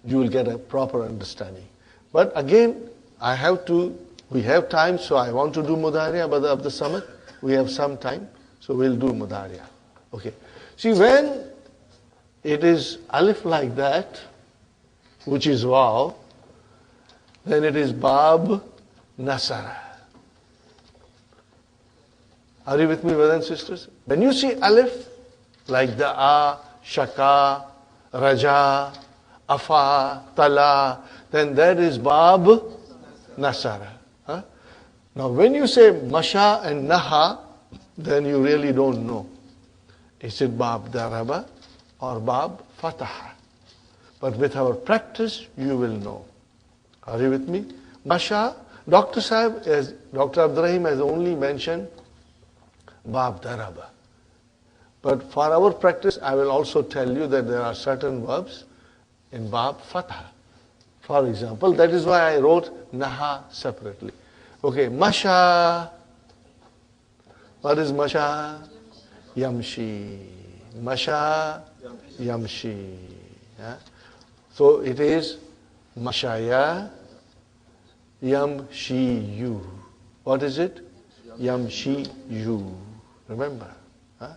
you will get a proper understanding. But again, we have time, so I want to do Mudhariya, but of the summit, we have some time, so we'll do Mudhariya. Okay. See, when it is alif like that, which is waw, then it is bab nasara. Are you with me, brothers and sisters? When you see alif, like the a, shaka, raja, afa, tala, then that is bab nasara. Now when you say masha and naha, then you really don't know. Is it bab daraba or bab fataha? But with our practice, you will know. Are you with me? Masha, Dr. Abdurrahim has only mentioned bab daraba. But for our practice, I will also tell you that there are certain verbs in bab fataha. For example, that is why I wrote naha separately. Okay, masha. What is masha? Yamshi. Masha, yamshi. Yeah? So it is mashaya, yamshiyu. What is it? Yamshiyu. Remember? Huh?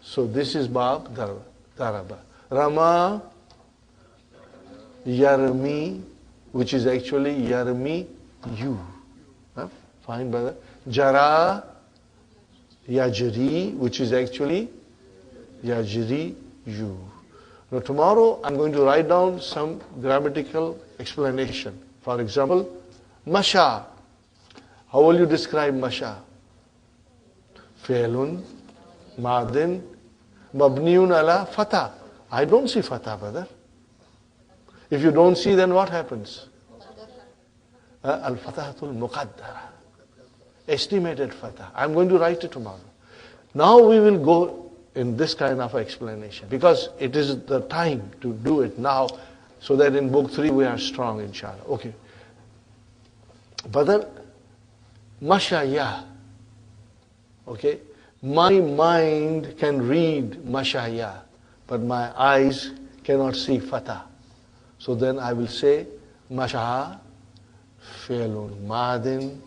So this is bab daraba. Rama, yarmi, which is actually yarmi you. Huh? Fine, brother. Jara, yajri, which is actually yajri you. Now tomorrow I'm going to write down some grammatical explanation. For example, masha. How will you describe masha? Fi'lun, madin, mabniun ala fatah. I don't see fatah, brother. If you don't see, then what happens? Al-fatahatul muqaddara. Estimated fatah. I'm going to write it tomorrow. Now we will go in this kind of explanation because it is the time to do it now so that in book 3 we are strong, inshallah. Okay. Brother, mashaya. Okay. My mind can read mashaya, but my eyes cannot see fatah. So then I will say masha, fi'lun madin,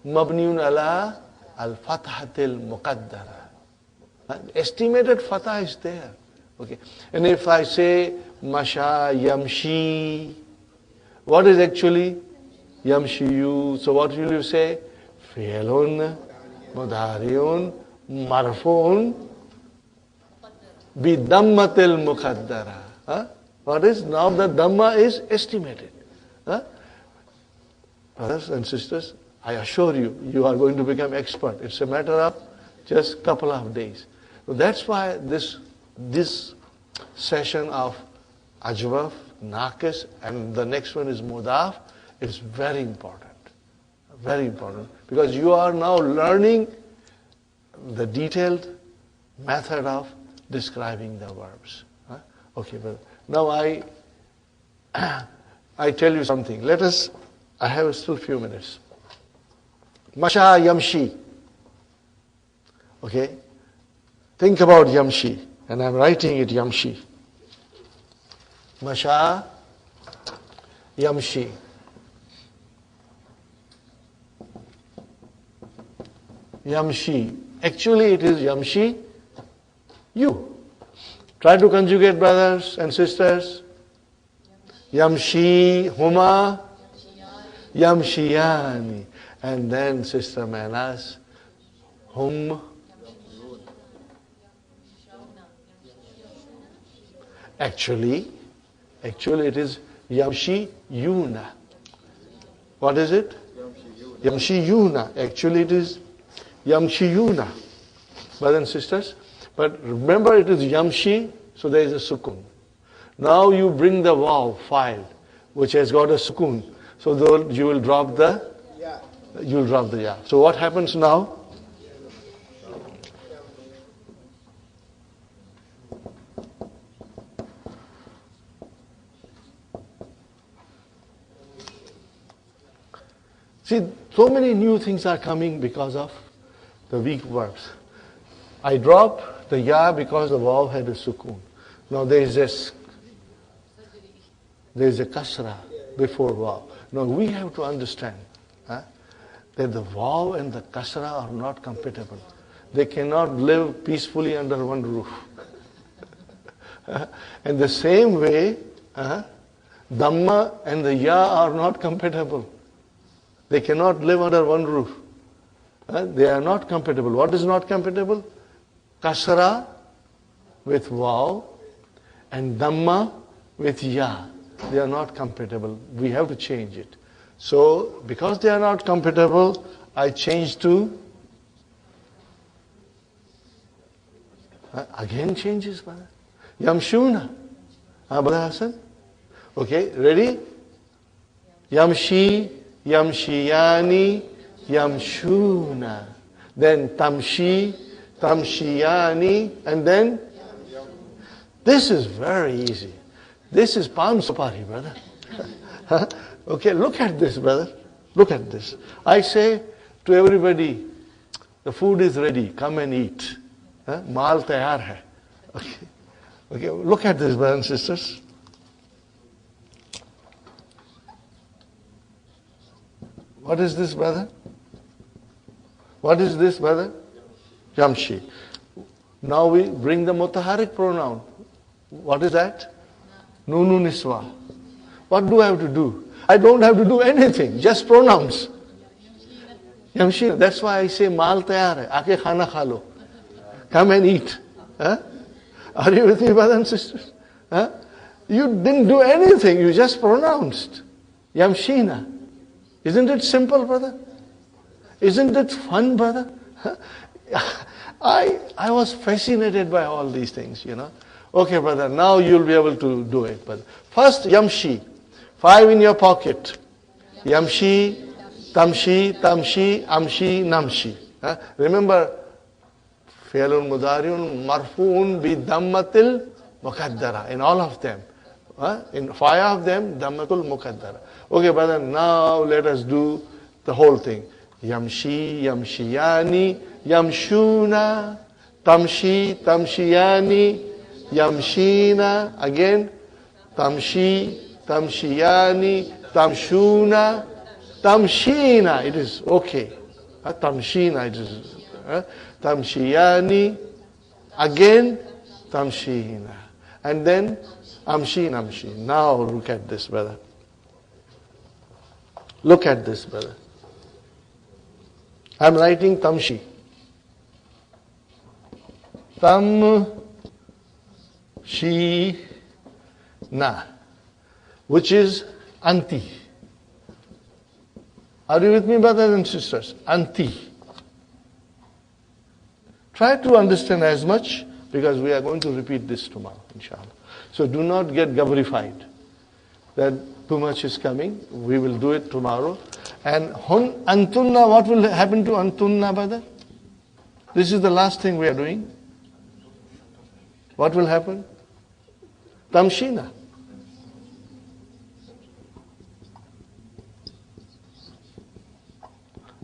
mabniun ala al-fathatil muqaddara. Estimated fatah is there. Okay. And if I say masha yamshi, what is actually yamshiyu? So what will you say? Fi'lun mudhariun marfuun bi dammatil muqaddara. What is? Now the dhamma is estimated. Brothers and sisters, I assure you, you are going to become expert. It's a matter of just a couple of days. So that's why this session of Ajwaf naqis, and the next one is mudaf, is very important. Very important. Because you are now learning the detailed method of describing the verbs. Okay, but now I tell you something. I have still few minutes. Masha yamshi. Okay? Think about yamshi. And I'm writing it yamshi. Masha yamshi. Yamshi. Actually it is yamshi, you. Try to conjugate, brothers and sisters. Yamshi, huma, yamshiyani. And then Sister Manas, hum. Actually it is yamshi yuna. What is it? Yamshi yuna. Actually it is yamshi yuna. Brothers and sisters. But remember it is yamshi, so there is a sukun. Now you bring the vav, file, which has got a sukun. So you will drop the ya. So what happens now? See, so many new things are coming because of the weak verbs. I drop the ya because the vav had a sukun. Now there is a kasra before vav. Now we have to understand that the vav and the kasra are not compatible. They cannot live peacefully under one roof. And the same way, dhamma and the ya are not compatible. They cannot live under one roof. They are not compatible. What is not compatible? Kasra with vav and dhamma with ya. They are not compatible. We have to change it. So, because they are not compatible, I change to again changes, brother. Yamshuna. Brother Hassan? Okay, ready? Yamshi, yamshiyani, yamshuna. Then tamshi, tamshiyani, and then this is very easy. This is Pan Supari, brother. Okay, look at this, brother. Look at this. I say to everybody, the food is ready, come and eat. Maal tayar hai. Okay, look at this, brothers and sisters. What is this, brother? What is this, brother? Yamshi. Now we bring the mutaharik pronoun. What is that? Nunu niswa. What do I have to do? I don't have to do anything, just pronouns. Yamshi. That's why I say maal tayar hai. Aake khana kha lo. Come and eat. Are you with me, brothers and sisters? You didn't do anything, you just pronounced. Yamshina. Isn't it simple, brother? Isn't it fun, brother? I was fascinated by all these things, you know. Okay, brother, now you'll be able to do it. But first, yamshi. 5 in your pocket. Yamshi, tamshi, tamshi, amshi, namshi. Remember, fi'lun mudariun marfu'un bi dammatil muqaddara. In all of them. In 5 of them, dammatul muqaddara. Okay, brother, now let us do the whole thing. Yamshi, yamshiyani, yamshuna, tamshi, tamshiyani, yamshina. Again, tamshi, tamshiyani, tamshuna, tamshina. It is okay. Tamshina, it is. Tamshiyani. Again, tamshina. And then, amshi, namshi. Now look at this, brother. Look at this, brother. I'm writing tamshi. Tam, shi, na. Which is anti. Are you with me, brothers and sisters? Anti. Try to understand as much, because we are going to repeat this tomorrow, inshallah. So do not get gabrified. that too much is coming. We will do it tomorrow. And antunna, what will happen to antunna, brother? This is the last thing we are doing. What will happen? Tamshina.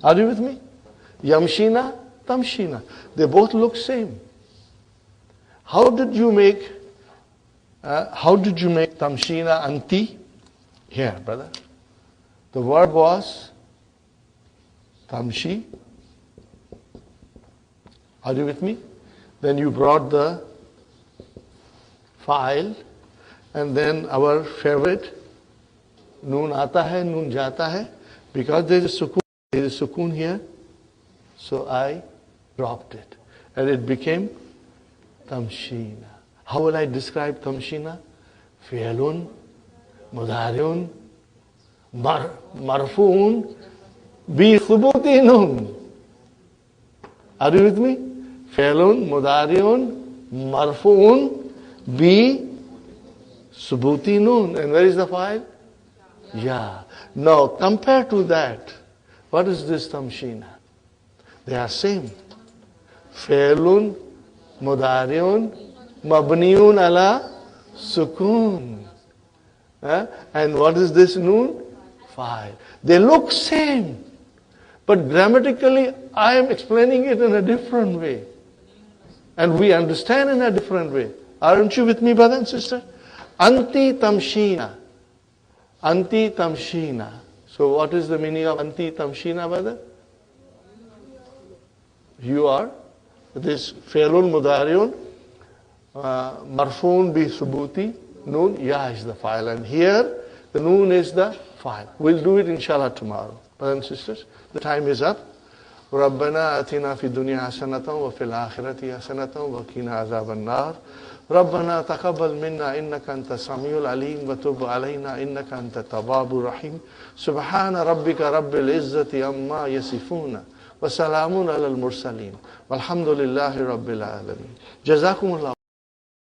Are you with me? Yamshina, Tamshina. They both look same. How did you make Tamshina Anti? Here, brother. The word was Tamshi. Are you with me? Then you brought the file, and then our favorite noon aata hai, noon jata hai. Because there is sukoon here, so I dropped it, and it became Tamshina. How will I describe Tamshina? Fi'lun, mudariun, marfuun, bi thubuti nun. Are you with me? Fi'lun, mudariun, marfuun, bi subuti nun. And where is the file? Yeah. Now compared to that, what is this Tamshina? They are same. Fi'lun, mudariun, mabniun ala sukun. And what is this noon? File. They look same. But grammatically, I am explaining it in a different way. And we understand in a different way. Aren't you with me, brother and sister? Anti Tamshina. Anti Tamshina. So what is the meaning of Anti Tamshina, brother? You are this Fi'lun Mudariun, Marfoon bi Subuti, Noon, Ya is the file. And here, the Noon is the file. We'll do it inshallah tomorrow. Brothers and sisters, the time is up. ربنا آتنا في الدنيا حسنة وفي الآخرة حسنة وقنا عذاب النار ربنا تقبل منا إنك أنت السميع العليم وتب علينا إنك أنت التواب الرحيم سبحان ربك رب العزة عما يصفون وسلام على المرسلين والحمد لله رب العالمين جزاكم الله